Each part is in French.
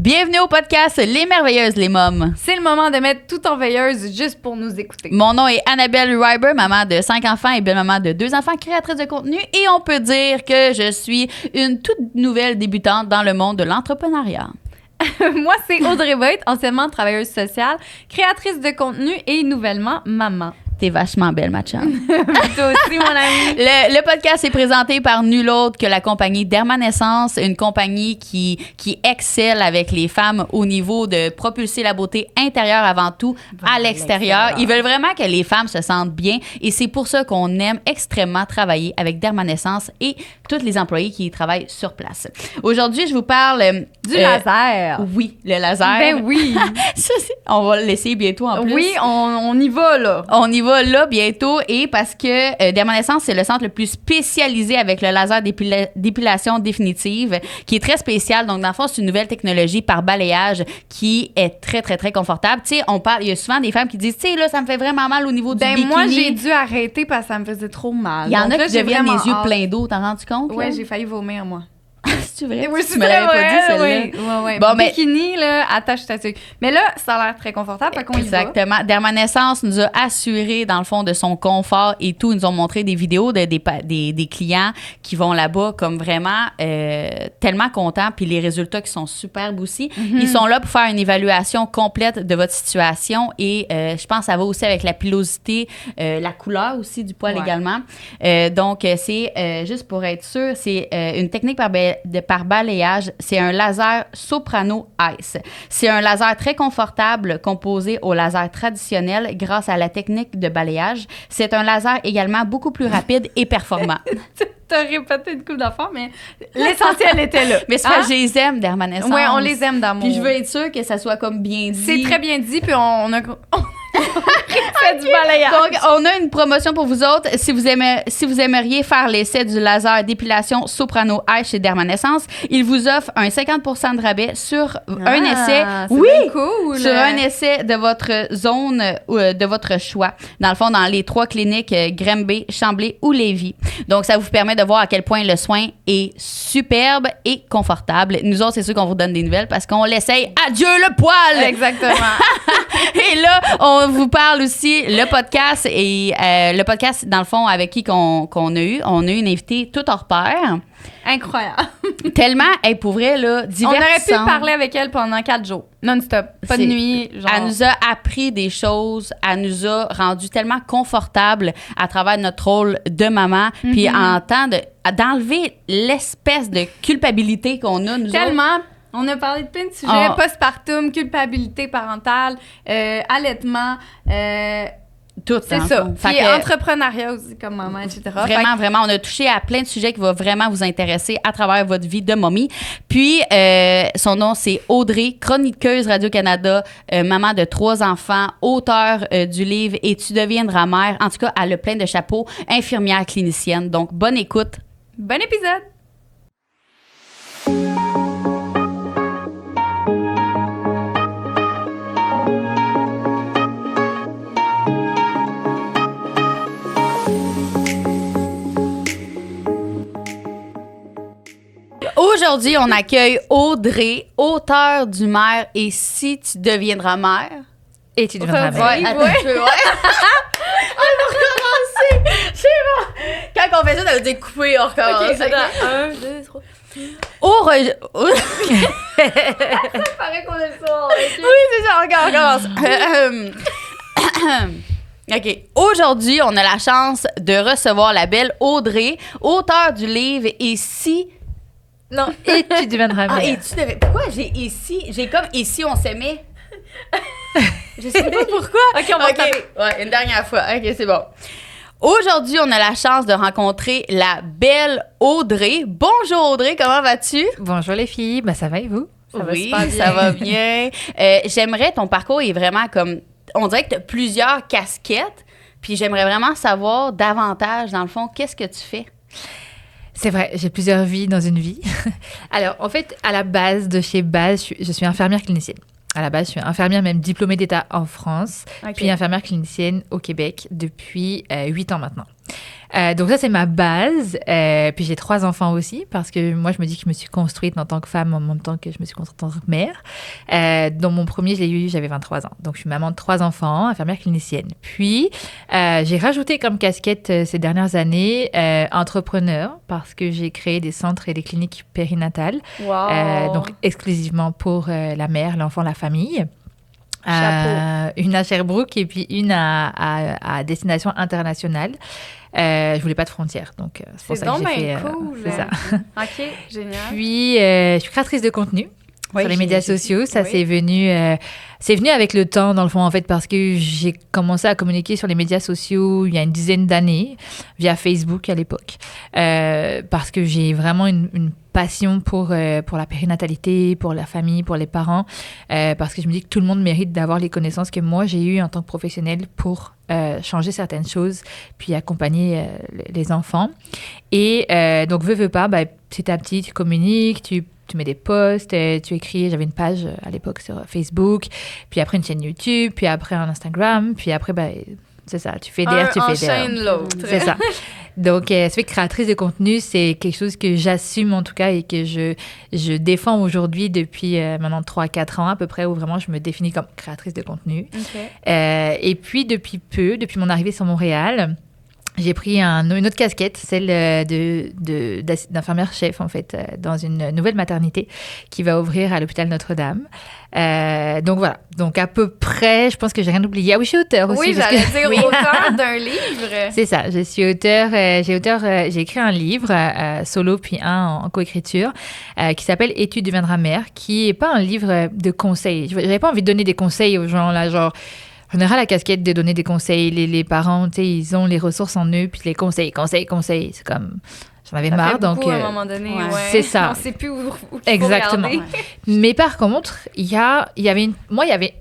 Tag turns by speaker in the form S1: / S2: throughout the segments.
S1: Bienvenue au podcast Les Merveilleuses, les mômes.
S2: C'est le moment de mettre tout en veilleuse juste pour nous écouter.
S1: Mon nom est Annabelle Ryber, maman de 5 enfants et belle-maman de 2 enfants, créatrice de contenu. Et on peut dire que je suis une toute nouvelle débutante dans le monde de l'entrepreneuriat.
S2: Moi, c'est Audrey Voigt, anciennement travailleuse sociale, créatrice de contenu et nouvellement maman.
S1: T'es vachement belle, ma chum.
S2: Toi aussi, mon amie.
S1: Le podcast est présenté par nul autre que la compagnie Dermanescence, une compagnie qui excelle avec les femmes au niveau de propulser la beauté intérieure avant tout à l'extérieur. Ils veulent vraiment que les femmes se sentent bien et c'est pour ça qu'on aime extrêmement travailler avec Dermanescence et tous les employés qui y travaillent sur place. Aujourd'hui, je vous parle...
S2: Du laser.
S1: Oui, le laser.
S2: Ben oui.
S1: Ça, on va l'essayer bientôt en plus.
S2: Oui, on y va, là.
S1: On y va là bientôt et parce que Dermanescence, c'est le centre le plus spécialisé avec le laser d'épilation définitive qui est très spécial. Donc, dans le fond, c'est une nouvelle technologie par balayage qui est très, très, très confortable. Tu sais, il y a souvent des femmes qui disent, tu sais, là, ça me fait vraiment mal au niveau du bikini.
S2: Moi, j'ai dû arrêter parce que ça me faisait trop mal.
S1: Il y en a qui deviennent les yeux pleins d'eau, t'en rends-tu compte?
S2: Ouais, j'ai failli vomir, moi.
S1: C'est vrai?
S2: Oui,
S1: tu me l'avais pas dit, celle-là.
S2: Oui.
S1: Bon, mais...
S2: Bikini, là, attache ta tuque. Mais là, ça a l'air très confortable, fait qu'on y va.
S1: Exactement. Dermanescence nous a assuré, dans le fond, de son confort et tout. Ils nous ont montré des vidéos des clients qui vont là-bas comme vraiment tellement contents, puis les résultats qui sont superbes aussi. Mm-hmm. Ils sont là pour faire une évaluation complète de votre situation et je pense que ça va aussi avec la pilosité, la couleur aussi du poil également. Donc, c'est juste pour être sûr, c'est une technique par balayage, c'est un laser Soprano Ice. C'est un laser très confortable composé au laser traditionnel grâce à la technique de balayage. C'est un laser également beaucoup plus rapide et performant.
S2: T'as répété une couple d'affaires, mais l'essentiel était là.
S1: Mais c'est parce que je les aime, Dermanescence.
S2: Oui, on les aime d'amour.
S1: Puis je veux être sûre que ça soit comme bien dit.
S2: C'est très bien dit, puis on a... fait du balayage.
S1: Donc, on a une promotion pour vous autres. Si vous aimeriez faire l'essai du laser d'épilation Soprano Ice chez Dermanescence, il vous offre un 50% de rabais sur un essai.
S2: Oui, cool.
S1: Sur un essai de votre zone de votre choix. Dans le fond, dans les 3 cliniques Granby, Chambly ou Lévis. Donc, ça vous permet de voir à quel point le soin est superbe et confortable. Nous autres, c'est sûr qu'on vous donne des nouvelles parce qu'on l'essaye. Adieu le poil!
S2: Exactement.
S1: Et là, on vous parle aussi le podcast et le podcast, dans le fond, avec qui qu'on a eu. On a eu une invitée tout hors pair.
S2: Incroyable.
S1: Tellement, pour vrai, là, divertissante.
S2: On aurait pu parler avec elle pendant 4 jours. Non-stop. Pas de nuit. Genre.
S1: Elle nous a appris des choses. Elle nous a rendu tellement confortables à travers notre rôle de maman. Mm-hmm. Puis en temps d'enlever l'espèce de culpabilité qu'on a, nous
S2: tellement. On a parlé de plein de sujets, postpartum, culpabilité parentale, allaitement,
S1: tout.
S2: C'est ça. Puis entrepreneuriat aussi comme maman, etc.
S1: Vraiment, on a touché à plein de sujets qui vont vraiment vous intéresser à travers votre vie de momie. Puis, son nom, c'est Audrey, chroniqueuse Radio-Canada, maman de 3 enfants, auteure du livre « Et tu deviendras mère ». En tout cas, elle a plein de chapeaux, infirmière clinicienne. Donc, bonne écoute.
S2: Bon épisode.
S1: Aujourd'hui, on accueille Audrey, auteure du Mère et si tu deviendras mère.
S3: Et tu deviendras mère.
S1: Ouais. On va recommencer. C'est bon. Quand on fait ça, ça veut dire couper, on recommence.
S2: OK, 1, 2, 3.
S1: Ça paraît qu'on est fort. Okay? Oui, c'est ça, on recommence. OK. Aujourd'hui, on a la chance de recevoir la belle Audrey, auteure du livre Et si...
S3: Non, et tu deviendras mère.
S1: Et tu devais... Pourquoi j'ai ici? J'ai comme ici, on s'aimait. Je sais pas pourquoi.
S2: OK, on va taper.
S1: Ouais, une dernière fois. OK, c'est bon. Aujourd'hui, on a la chance de rencontrer la belle Audrey. Bonjour Audrey, comment vas-tu?
S3: Bonjour les filles, ça va et vous?
S1: Ça va super bien. Ça va bien. J'aimerais, ton parcours est vraiment comme... On dirait que tu as plusieurs casquettes, puis j'aimerais vraiment savoir davantage, dans le fond, qu'est-ce que tu fais?
S3: C'est vrai, j'ai plusieurs vies dans une vie. Alors, en fait, à la base, de chez Base, je suis infirmière clinicienne. À la base, je suis infirmière, même diplômée d'État en France, puis infirmière clinicienne au Québec depuis 8 ans maintenant. Donc ça, c'est ma base. Puis j'ai 3 enfants aussi, parce que moi, je me dis que je me suis construite en tant que femme en même temps que je me suis construite en tant que mère. Dont mon premier, je l'ai eu, j'avais 23 ans. Donc je suis maman de 3 enfants, infirmière clinicienne. Puis j'ai rajouté comme casquette ces dernières années entrepreneur, parce que j'ai créé des centres et des cliniques périnatales.
S2: Wow.
S3: Donc exclusivement pour la mère, l'enfant, la famille.
S2: Chapeau.
S3: Une à Sherbrooke et puis une à destination internationale. Je voulais pas de frontières, donc c'est pour
S2: C'est
S3: ça que
S2: donc
S3: j'ai
S2: bien
S3: fait.
S2: cool.
S3: C'est ça.
S2: OK, génial.
S3: Puis je suis créatrice de contenu
S1: Oui,
S3: sur les médias sociaux. Ça,
S2: oui.
S3: c'est venu avec le temps, dans le fond, en fait, parce que j'ai commencé à communiquer sur les médias sociaux il y a une dizaine d'années, via Facebook à l'époque, parce que j'ai vraiment une passion pour la périnatalité, pour la famille, pour les parents, parce que je me dis que tout le monde mérite d'avoir les connaissances que moi, j'ai eues en tant que professionnelle pour changer certaines choses, puis accompagner les enfants. Et donc, veux pas, petit à petit, tu communiques, tu mets des posts, tu écris. J'avais une page à l'époque sur Facebook, puis après une chaîne YouTube, puis après un Instagram, puis après, c'est ça, tu fédères, tu fédères.
S2: Enchaîne l'autre.
S3: C'est ça. Donc, ça fait que créatrice de contenu, c'est quelque chose que j'assume en tout cas et que je défends aujourd'hui depuis maintenant 3-4 ans à peu près, où vraiment je me définis comme créatrice de contenu.
S2: OK.
S3: Et puis, depuis mon arrivée sur Montréal, j'ai pris une autre casquette, celle d'infirmière chef, en fait, dans une nouvelle maternité qui va ouvrir à l'hôpital Notre-Dame. Donc voilà. Donc à peu près, je pense que j'ai rien oublié. Ah oui, je suis auteure aussi.
S2: Oui,
S3: parce
S2: j'allais
S3: que-
S2: dire
S3: Oui.
S2: auteur d'un livre.
S3: C'est ça, je suis auteure. J'ai écrit un livre solo puis un en coécriture qui s'appelle Et tu deviendras mère, qui est pas un livre de conseils. J'avais pas envie de donner des conseils aux gens là, genre. En général, la casquette de donner des conseils, les parents, tu sais, ils ont les ressources en eux, puis les conseils. C'est comme, j'en avais
S2: Ça
S3: marre,
S2: fait
S3: donc
S2: beaucoup, à un moment donné,
S1: ouais.
S3: c'est ça.
S2: On sait plus où il faut
S3: Exactement.
S2: regarder.
S3: Mais par contre, il y avait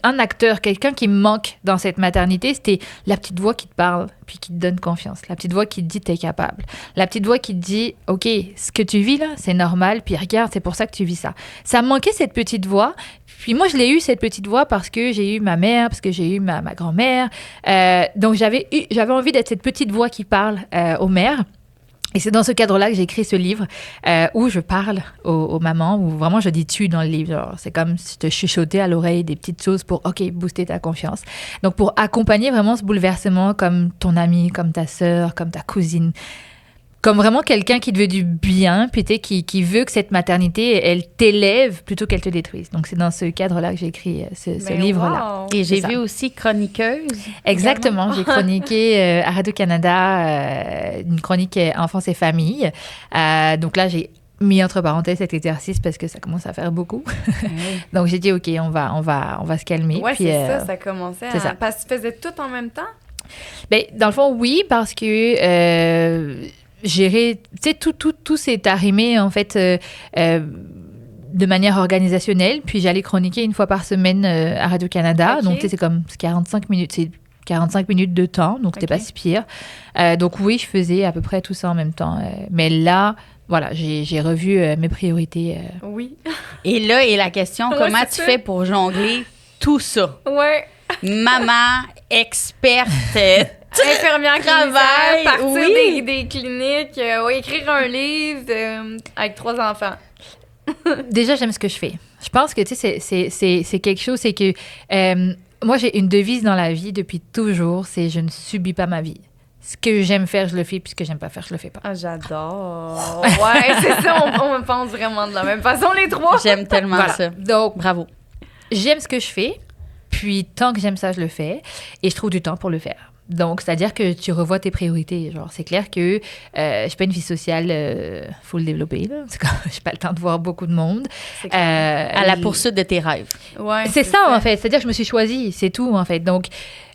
S3: un acteur, quelqu'un qui me manque dans cette maternité, c'était la petite voix qui te parle, puis qui te donne confiance. La petite voix qui te dit t'es capable. La petite voix qui te dit ok, ce que tu vis là, c'est normal, puis regarde, c'est pour ça que tu vis ça. Ça me manquait cette petite voix. Puis moi, je l'ai eu, cette petite voix, parce que j'ai eu ma mère, parce que j'ai eu ma grand-mère. Donc j'avais envie d'être cette petite voix qui parle aux mères. Et c'est dans ce cadre-là que j'ai écrit ce livre où je parle aux mamans, où vraiment je dis tu dans le livre. Genre, c'est comme si je te chuchotais à l'oreille des petites choses pour, ok, booster ta confiance. Donc pour accompagner vraiment ce bouleversement comme ton amie, comme ta sœur, comme ta cousine, comme vraiment quelqu'un qui te veut du bien, puis qui veut que cette maternité, elle t'élève plutôt qu'elle te détruise. Donc c'est dans ce cadre-là que j'ai écrit ce
S2: Ben,
S3: livre-là.
S2: wow.
S1: Et j'ai
S3: C'est ça.
S1: vu aussi chroniqueuse.
S3: Exactement, j'ai chroniqué à Radio-Canada une chronique enfance et famille. Donc là, j'ai mis entre parenthèses cet exercice parce que ça commence à faire beaucoup. Donc j'ai dit ok, on va se calmer.
S2: Ouais,
S3: puis,
S2: c'est ça, ça commençait
S3: c'est ça.
S2: Parce que tu faisais tout en même temps?
S3: Ben, dans le fond, oui, parce que gérer, tu sais, tout s'est arrimé en fait de manière organisationnelle. Puis j'allais chroniquer une fois par semaine à Radio-Canada.
S2: Ok.
S3: Donc tu sais, c'est comme 45 minutes. C'est 45 minutes de temps, donc c'était
S2: Ok.
S3: pas si pire. Donc oui, je faisais à peu près tout ça en même temps. Mais là, voilà, j'ai revu mes priorités.
S2: Oui.
S1: Et là est la question,
S2: Ouais,
S1: comment
S2: c'est
S1: tu
S2: ça.
S1: fais pour jongler tout ça?
S2: Ouais.
S1: Maman, experte,
S2: Infirmière
S1: Travail,
S2: clinicienne, partir
S1: oui.
S2: des cliniques, ouais, écrire un livre avec 3 enfants.
S3: Déjà, j'aime ce que je fais. Je pense que, tu sais, c'est quelque chose, c'est que moi, j'ai une devise dans la vie depuis toujours, c'est je ne subis pas ma vie. Ce que j'aime faire, je le fais, puis ce que j'aime pas faire, je le fais pas.
S2: Ah, j'adore. Ouais, c'est ça, on pense vraiment de la même façon, les 3.
S1: j'aime tellement
S3: Voilà.
S1: ça.
S3: Donc,
S1: Bravo.
S3: j'aime ce que je fais, puis tant que j'aime ça, je le fais, et je trouve du temps pour le faire. Donc, c'est-à-dire que tu revois tes priorités. Genre, c'est clair que je suis pas une vie sociale, faut le développer. Là. C'est comme, j'ai pas le temps de voir beaucoup de monde.
S2: C'est clair.
S1: À la poursuite de tes rêves.
S2: Ouais,
S3: C'est ça, en fait. C'est-à-dire que je me suis choisie, c'est tout, en fait. Donc,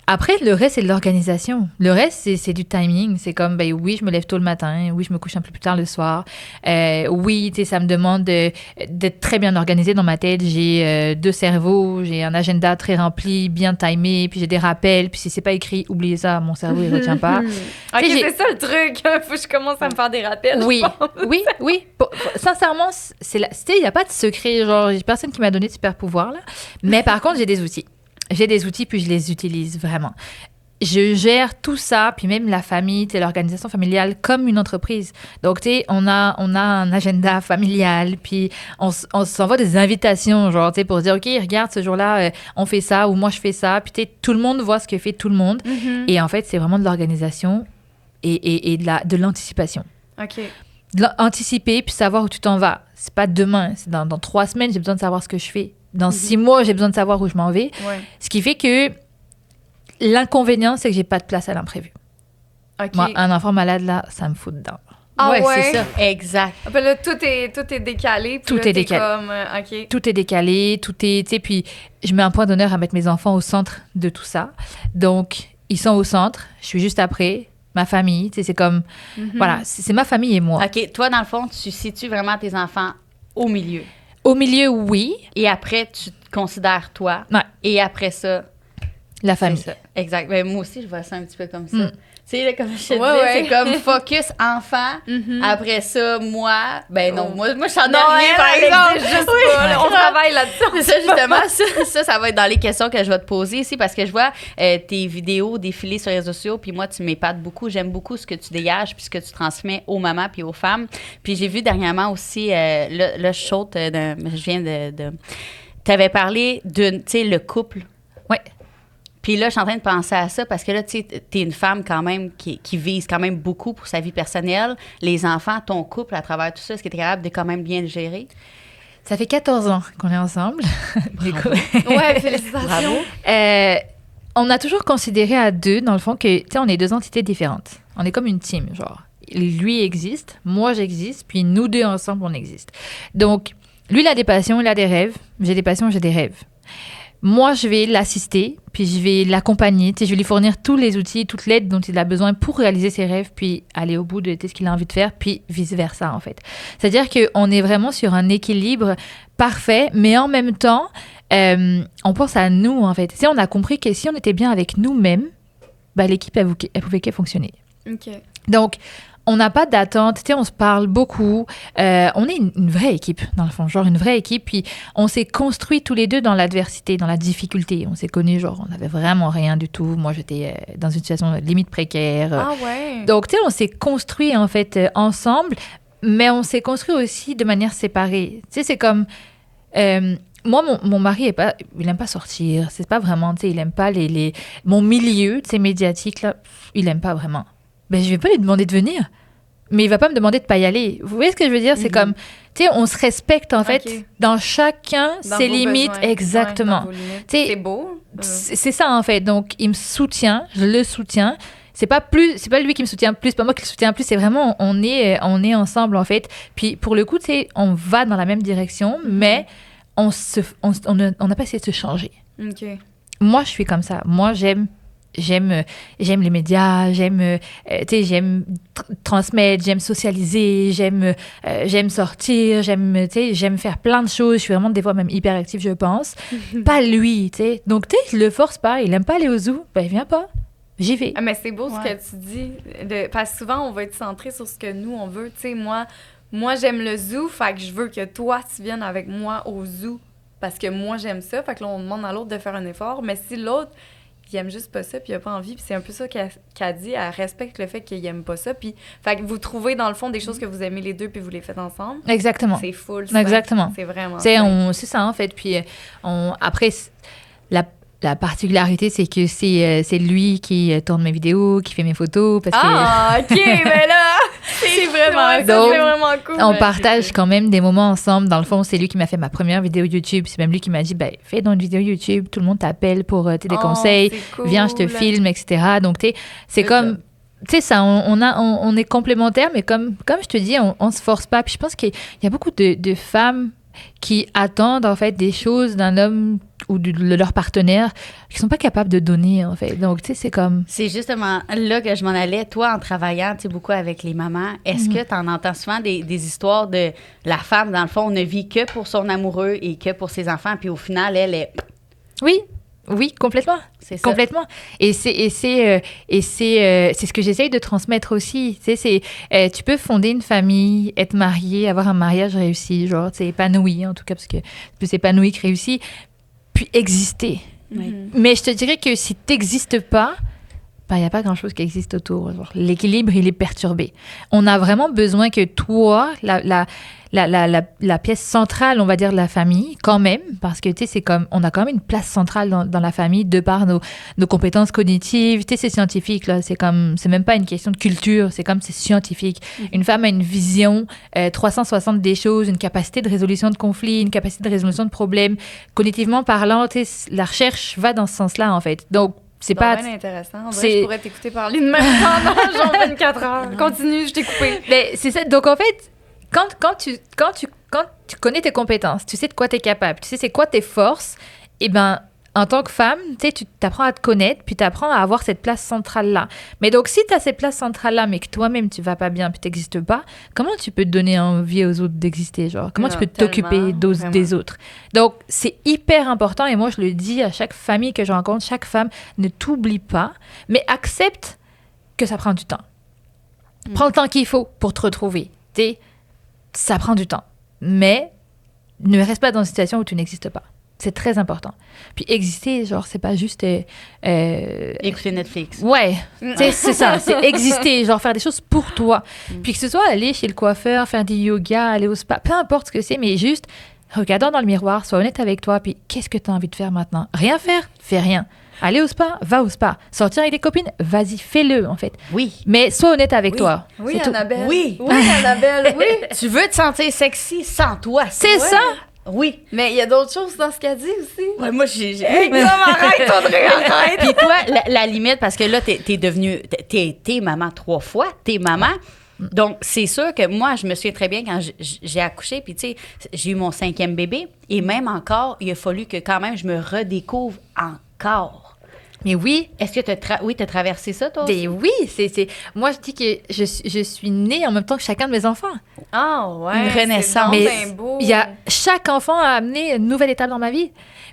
S3: après, le reste, c'est de l'organisation. Le reste, c'est du timing. C'est comme, ben oui, je me lève tôt le matin. Oui, je me couche un peu plus tard le soir. Oui, tu sais, ça me demande d'être très bien organisée dans ma tête. J'ai 2 cerveaux, j'ai un agenda très rempli, bien timé, puis j'ai des rappels. Puis si c'est pas écrit, oubliez ça, mon cerveau, il retient pas.
S2: Ok,
S3: Tu sais,
S2: c'est ça le truc. Faut que je commence à me faire des rappels.
S3: Oui, oui. Sincèrement, tu sais, il n'y a pas de secret. Genre, j'ai personne qui m'a donné de super pouvoir, là. Mais par contre, j'ai des outils. J'ai des outils, puis je les utilise vraiment. je gère tout ça, puis même la famille, l'organisation familiale comme une entreprise. Donc, on a un agenda familial, puis on s'envoie des invitations, genre, pour dire, OK, regarde, ce jour-là, on fait ça, ou moi, je fais ça. Puis, tout le monde voit ce que fait tout le monde.
S2: Mhm.
S3: Et en fait, c'est vraiment de l'organisation et de l'anticipation.
S2: OK.
S3: Anticiper, puis savoir où tu t'en vas. C'est pas demain, c'est dans 3 semaines, j'ai besoin de savoir ce que je fais. Dans 6 mois, j'ai besoin de savoir où je m'en vais.
S2: Ouais.
S3: Ce qui fait que l'inconvénient, c'est que j'ai pas de place à l'imprévu.
S2: OK.
S3: Moi, un enfant malade, là, ça me fout dedans.
S2: Ah ouais?
S1: c'est ça. Exact.
S2: Ah, ben là, tout est décalé. Puis
S3: Tout
S2: là,
S3: est
S2: t'es
S3: décalé.
S2: Comme, OK.
S3: Tout est décalé, tout est... Tu sais, puis je mets un point d'honneur à mettre mes enfants au centre de tout ça. Donc, ils sont au centre, je suis juste après, ma famille, tu sais, c'est comme... Voilà, c'est ma famille et moi.
S1: OK, toi, dans le fond, tu situes vraiment tes enfants au milieu.
S3: Au milieu, oui,
S1: Et après, tu te considères toi.
S3: Ouais.
S1: Et après ça,
S3: la
S1: c'est
S3: famille.
S1: ça. Exact. Ben, moi aussi, je vois ça un petit peu comme ça.
S3: Mm.
S1: Tu sais, là, comme je te
S2: Ouais,
S1: disais,
S2: ouais.
S1: c'est comme focus enfant.
S2: Mhm.
S1: Après ça, moi. Ben non,
S2: Oh.
S1: moi je t'en ai
S2: Non,
S1: rien, par
S2: elle
S1: exemple.
S2: existe juste
S1: Oui.
S2: pas, là. On travaille là-dessus.
S1: C'est ça, justement, ça va être dans les questions que je vais te poser ici parce que je vois tes vidéos défiler sur les réseaux sociaux, puis moi, tu m'épates beaucoup. J'aime beaucoup ce que tu dégages puis ce que tu transmets aux mamans puis aux femmes. Puis j'ai vu dernièrement aussi, là, je saute, je viens de tu avais parlé de, tu sais, le couple.
S3: Ouais.
S1: Puis là, je suis en train de penser à ça parce que là, tu sais, t'es une femme quand même qui vise quand même beaucoup pour sa vie personnelle. Les enfants, ton couple, à travers tout ça, est-ce que tu es capable de quand même bien le gérer?
S3: Ça fait 14 ans qu'on est ensemble.
S2: Ouais, félicitations.
S1: Bravo.
S3: On a toujours considéré à deux, dans le fond, que, tu sais, on est 2 entités différentes. On est comme une team, genre. Lui existe, moi j'existe, puis nous deux ensemble, on existe. Donc, lui, il a des passions, il a des rêves. J'ai des passions, j'ai des rêves. Moi, je vais l'assister, puis je vais l'accompagner. Tu sais, je vais lui fournir tous les outils, toute l'aide dont il a besoin pour réaliser ses rêves, puis aller au bout de ce qu'il a envie de faire, puis vice-versa, en fait. C'est-à-dire qu'on est vraiment sur un équilibre parfait, mais en même temps, on pense à nous, en fait. Tu sais, on a compris que si on était bien avec nous-mêmes, bah, l'équipe, elle pouvait que fonctionner.
S2: OK.
S3: Donc, on n'a pas d'attente, tu sais, on se parle beaucoup. On est une vraie équipe, dans le fond, genre une vraie équipe. Puis, on s'est construit tous les deux dans l'adversité, dans la difficulté. On s'est connus, genre, on n'avait vraiment rien du tout. Moi, j'étais dans une situation limite précaire.
S2: Ah ouais.
S3: Donc, tu sais, on s'est construit, en fait, ensemble, mais on s'est construit aussi de manière séparée. Tu sais, c'est comme... moi, mon mari, il aime pas sortir. C'est pas vraiment, tu sais, il aime pas mon milieu, tu sais, médiatique, là, il aime pas vraiment. Ben, je vais pas lui demander de venir, mais il va pas me demander de pas y aller. Vous voyez ce que je veux dire? C'est comme, tu sais, on se respecte, en fait,
S2: Ok.
S3: dans chacun
S2: Dans
S3: ses
S2: vos
S3: limites.
S2: besoins.
S3: Exactement.
S2: Ouais, dans vos limites.
S3: T'sais,
S2: C'est beau.
S3: C'est ça, en fait. Donc, il me soutient, je le soutiens. C'est pas lui qui me soutient plus, pas moi qui le soutiens plus. C'est vraiment, on est ensemble, en fait. Puis, pour le coup, tu sais, on va dans la même direction, mais on n'a pas essayé de se changer.
S2: OK.
S3: Moi, je suis comme ça. Moi, j'aime les médias, j'aime transmettre, j'aime socialiser, j'aime sortir, j'aime faire plein de choses. Je suis vraiment des fois même hyperactive, je pense. Pas lui, tu sais. Donc, tu sais, je le force pas. Il aime pas aller au zoo. Ben, il vient pas. J'y vais.
S2: Ah, mais c'est beau
S1: Ouais.
S2: ce que tu dis. Parce que souvent, on va être centré sur ce que nous, on veut. Tu sais, moi j'aime le zoo, fait que je veux que toi, tu viennes avec moi au zoo. Parce que moi, j'aime ça. Fait que là, on demande à l'autre de faire un effort. Mais si l'autre, il aime juste pas ça, puis il a pas envie, puis c'est un peu ça qu'elle dit. Elle respecte le fait qu'il aime pas ça. Puis, fait que vous trouvez, dans le fond, des choses que vous aimez les deux, puis vous les faites ensemble.
S3: Exactement.
S2: C'est full.
S3: Exactement.
S2: C'est vraiment
S3: C'est
S2: simple.
S3: ça, en fait. Puis, après, la particularité, c'est que c'est lui qui tourne mes vidéos, qui fait mes photos, parce que...
S2: Ah, OK, mais là, c'est vraiment,
S3: Donc,
S2: ça, c'est vraiment cool.
S3: On partage quand même des moments ensemble. Dans le fond, c'est lui qui m'a fait ma première vidéo YouTube. C'est même lui qui m'a dit, ben, fais donc une vidéo YouTube. Tout le monde t'appelle pour des conseils.
S2: c'est cool.
S3: Viens, je te filme, etc. Donc, tu sais, c'est
S2: Good
S3: comme...
S2: job.
S3: Tu sais, ça, on est complémentaires, mais comme je te dis, on se force pas. Puis je pense qu'il y a beaucoup de femmes qui attendent, en fait, des choses d'un homme ou de leur partenaire qui sont pas capables de donner, en fait. Donc, tu sais, c'est comme...
S1: C'est justement là que je m'en allais. Toi, en travaillant, tu sais, beaucoup avec les mamans, est-ce que tu en entends souvent des histoires de la femme, dans le fond, ne vit que pour son amoureux et que pour ses enfants, puis au final, elle est...
S3: Oui, complètement.
S1: C'est ça.
S3: Complètement. Et c'est ce que j'essaye de transmettre aussi. Tu sais, tu peux fonder une famille, être marié, avoir un mariage réussi, genre, tu sais, épanoui, en tout cas, parce que c'est plus épanoui que réussi, puis exister.
S1: Oui.
S3: Mais je te dirais que si t'existes pas, il n'y a pas grand-chose qui existe autour. Genre, l'équilibre, il est perturbé. On a vraiment besoin que toi, la pièce centrale, on va dire, de la famille, quand même, parce que, tu sais, c'est comme, on a quand même une place centrale dans la famille de par nos compétences cognitives. Tu sais, c'est scientifique, là. C'est même pas une question de culture, c'est scientifique. Une femme a une vision 360 des choses, une capacité de résolution de conflits, une capacité de résolution de problèmes. Cognitivement parlant, tu sais, la recherche va dans ce sens-là, en fait. Donc, c'est pas
S2: bien intéressant. On dirait que je pourrais t'écouter parler de même pendant genre 24 heures. Continue, je t'ai coupé.
S3: Mais c'est ça. Donc, en fait, quand tu connais tes compétences, tu sais de quoi tu es capable, tu sais c'est quoi tes forces, et ben en tant que femme, tu sais, tu t'apprends à te connaître, puis tu apprends à avoir cette place centrale-là. Mais donc, si tu as cette place centrale-là, mais que toi-même, tu vas pas bien, puis tu n'existes pas, comment tu peux te donner envie aux autres d'exister, genre? Comment tu peux t'occuper des autres? Donc, c'est hyper important, et moi, je le dis à chaque famille que je rencontre, chaque femme, ne t'oublie pas, mais accepte que ça prend du temps. Prends le temps qu'il faut pour te retrouver. Tu sais, ça prend du temps. Mais ne reste pas dans une situation où tu n'existes pas. C'est très important. Puis exister, genre, c'est pas juste...
S1: Écouter Netflix.
S3: Ouais, c'est ça. C'est exister, genre faire des choses pour toi. Puis que ce soit aller chez le coiffeur, faire du yoga, aller au spa, peu importe ce que c'est, mais juste regardant dans le miroir, sois honnête avec toi, puis qu'est-ce que tu as envie de faire maintenant? Rien faire? Fais rien. Aller au spa? Va au spa. Sortir avec des copines? Vas-y, fais-le, en fait.
S1: Oui.
S3: Mais sois honnête avec toi.
S2: Oui,
S3: c'est
S2: Annabelle.
S3: Tout.
S1: Oui.
S2: Oui, Annabelle, oui.
S1: Tu veux te sentir sexy sans toi.
S3: C'est ça.
S1: Oui.
S2: Mais il y a d'autres choses dans ce qu'elle dit aussi.
S1: Ouais, moi, j'ai...
S2: Arrête, Audrey, arrête.
S1: Puis toi, la limite, parce que là, t'es devenue... T'es maman 3 fois. T'es maman. Donc, c'est sûr que moi, je me souviens très bien quand j'ai accouché, puis tu sais, j'ai eu mon 5e bébé, et même encore, il a fallu que quand même je me redécouvre encore.
S3: Mais oui.
S1: Est-ce que t'as traversé ça, toi aussi?
S3: Ben oui, c'est... Moi, je dis que je suis née en même temps que chacun de mes enfants.
S2: Ah ouais.
S1: Une renaissance.
S2: C'est
S3: Mais
S2: donc bien beau.
S3: chaque enfant a amené une nouvelle étape dans ma vie.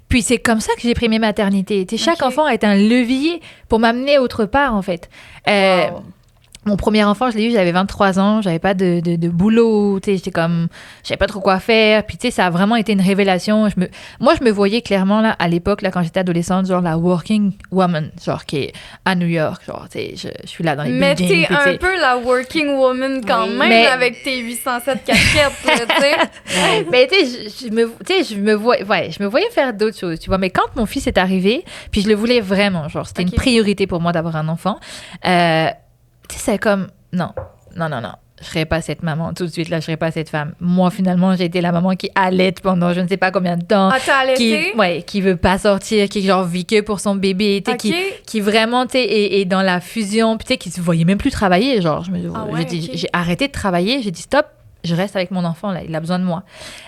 S3: Puis c'est comme ça que j'ai pris mes maternités. Tu sais, chaque enfant a été un levier pour m'amener autre part, en fait.
S2: Wow.
S3: Mon premier enfant, je l'ai eu, j'avais 23 ans, j'avais pas de boulot, tu sais, j'étais comme, je savais pas trop quoi faire, puis tu sais, ça a vraiment été une révélation. Moi, je me voyais clairement, là, à l'époque, là, quand j'étais adolescente, genre la working woman, genre qui est à New York, genre, tu sais, je suis là dans les
S2: Mais
S3: buildings.
S2: t'es un peu la working woman quand
S1: Oui.
S2: même,
S3: Mais-
S2: avec tes 807 casquettes, là, tu sais.
S3: Mais tu sais, je me voyais faire d'autres choses, tu vois. Mais quand mon fils est arrivé, puis je le voulais vraiment, genre, c'était une priorité pour moi d'avoir un enfant. Tu sais, c'est comme, non. Je serais pas cette maman tout de suite, là, je serais pas cette femme. Moi, finalement, j'ai été la maman qui allaite pendant je ne sais pas combien de temps.
S2: Ah, t'as allaité?
S3: Qui veut pas sortir, qui genre vit que pour son bébé, tu sais,
S2: Ok.
S3: qui vraiment, tu sais, est dans la fusion, puis tu sais, qui se voyait même plus travailler, genre.
S2: Ah ouais,
S3: j'ai dit,
S2: ok.
S3: j'ai arrêté de travailler, j'ai dit stop, je reste avec mon enfant, là, il a besoin de moi.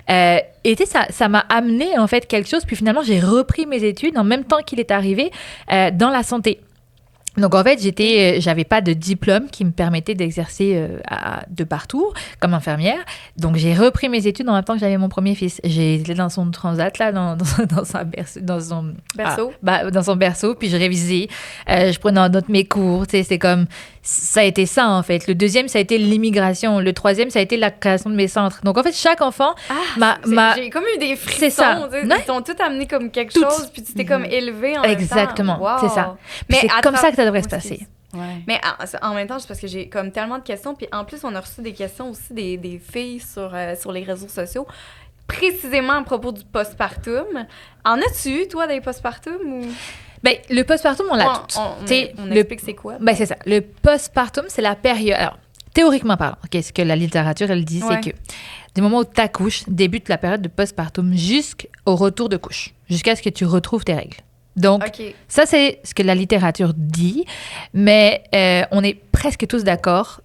S3: Et tu sais, ça m'a amené, en fait, quelque chose, puis finalement, j'ai repris mes études en même temps qu'il est arrivé dans la santé. Donc, en fait, j'avais pas de diplôme qui me permettait d'exercer de partout comme infirmière. Donc, j'ai repris mes études en même temps que j'avais mon premier fils. J'ai été dans son transat, là, dans son
S2: Berceau.
S3: dans son berceau, puis je révisais. Je prenais en note mes cours. Tu sais, c'est comme... Ça a été ça, en fait. Le deuxième, ça a été l'immigration. Le troisième, ça a été la création de mes centres. Donc, en fait, chaque enfant
S2: J'ai comme eu des frissons.
S3: C'est ça.
S2: Tu sais,
S3: Ouais.
S2: Ils t'ont tout amené comme quelque
S3: Tout.
S2: chose, puis tu t'es comme élevé en
S3: Exactement,
S2: même temps. Wow.
S3: c'est ça. Puis
S2: Mais
S3: c'est
S2: à
S3: comme ça que ça devrait
S2: Oui,
S3: se passer.
S1: Ouais.
S2: Mais en même temps, c'est parce que j'ai comme tellement de questions. Puis en plus, on a reçu des questions aussi des filles sur les réseaux sociaux, précisément à propos du postpartum. En as-tu eu, toi, des postpartum? Ou...
S3: Ben, le postpartum, on l'a tout.
S2: On explique c'est quoi?
S3: Ben, c'est ça. Le postpartum, c'est la période... Alors, théoriquement parlant, ce que la littérature, elle dit,
S2: Ouais.
S3: c'est que du moment où tu accouches, débute la période de postpartum jusqu'au retour de couche, jusqu'à ce que tu retrouves tes règles. Donc,
S2: OK.
S3: ça, c'est ce que la littérature dit, mais on est presque tous d'accord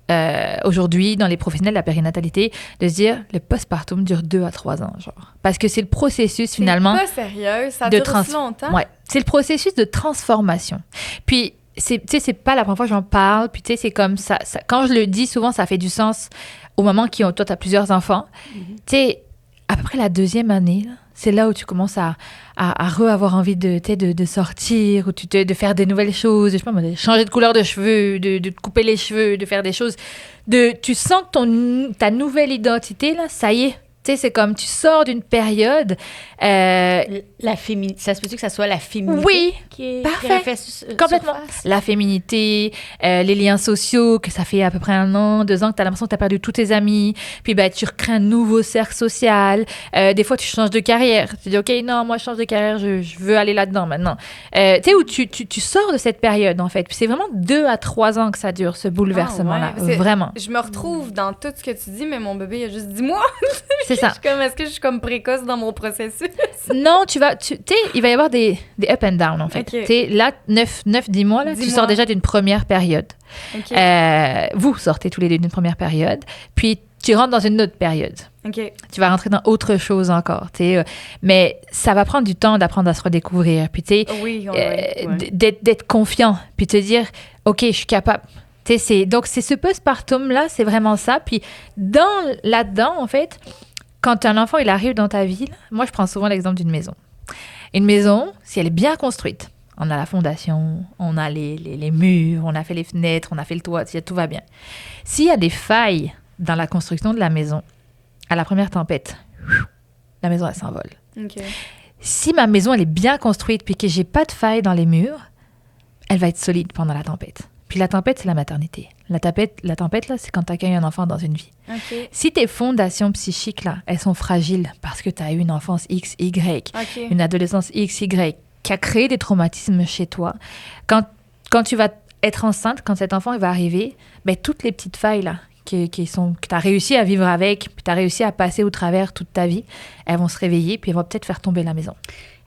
S3: aujourd'hui, dans les professionnels de la périnatalité, de se dire le postpartum dure 2 à 3 ans, genre. Parce que c'est le processus, finalement...
S2: C'est pas sérieux, ça
S3: de
S2: dure aussi longtemps?
S3: Ouais, c'est le processus de transformation. Puis, tu sais, c'est pas la première fois que j'en parle, puis tu sais, c'est comme ça, quand je le dis, souvent, ça fait du sens au moment où toi, tu as plusieurs enfants. Tu sais, à peu près la 2e année, là, c'est là où tu commences à avoir envie de sortir, ou de faire des nouvelles choses, je sais pas, de changer de couleur de cheveux, de te couper les cheveux, de faire des choses. Tu sens que ta nouvelle identité, là, ça y est, Tu sais, c'est comme tu sors d'une période...
S1: Ça se peut-tu que ça soit la féminité
S3: Oui,
S1: qui
S3: parfait.
S1: refait
S3: Complètement.
S1: surface?
S3: La féminité, les liens sociaux, que ça fait à peu près 1 an, 2 ans que tu as l'impression que tu as perdu tous tes amis. Puis tu recrées un nouveau cercle social. Des fois, tu changes de carrière. Tu dis, OK, non, moi, je change de carrière, je veux aller là-dedans maintenant. Tu sais, où tu sors de cette période, en fait. Puis c'est vraiment 2 à 3 ans que ça dure, ce bouleversement-là.
S2: Ah ouais.
S3: Vraiment.
S2: Je me retrouve dans tout ce que tu dis, mais mon bébé, il a juste 10 mois.
S3: C'est ça.
S2: Est-ce que je suis comme précoce dans mon processus?
S3: Non, tu sais, il va y avoir des up and down, en fait.
S2: Ok.
S3: Tu sais, là, 9-10 mois, là,
S2: 10
S3: tu
S2: mois.
S3: sors déjà d'une première période.
S2: OK.
S3: Vous sortez tous les deux d'une première période, puis tu rentres dans une autre période.
S2: OK.
S3: Tu vas rentrer dans autre chose encore, tu sais. Mais ça va prendre du temps d'apprendre à se redécouvrir, puis tu sais,
S2: Oui,
S3: d'être confiant, puis te dire, OK, je suis capable. Tu sais, donc c'est ce postpartum-là, c'est vraiment ça. Puis là-dedans, en fait, quand un enfant, il arrive dans ta vie, là, moi, je prends souvent l'exemple d'une maison. Une maison, si elle est bien construite, on a la fondation, on a les murs, on a fait les fenêtres, on a fait le toit, tout va bien. S'il y a des failles dans la construction de la maison, à la première tempête, la maison, elle s'envole.
S2: OK.
S3: Si ma maison, elle est bien construite puis que j'ai pas de failles dans les murs, elle va être solide pendant la tempête. Puis la tempête, c'est la maternité. La tempête, là, c'est quand tu accueilles un enfant dans une vie.
S2: OK.
S3: Si tes fondations psychiques, là, elles sont fragiles parce que tu as eu une enfance X, Y,
S2: OK.
S3: une adolescence X, Y, qui a créé des traumatismes chez toi, quand tu vas être enceinte, quand cet enfant il va arriver, ben, toutes les petites failles, là, que tu as réussi à vivre avec, puis tu as réussi à passer au travers toute ta vie, elles vont se réveiller, puis elles vont peut-être faire tomber la maison.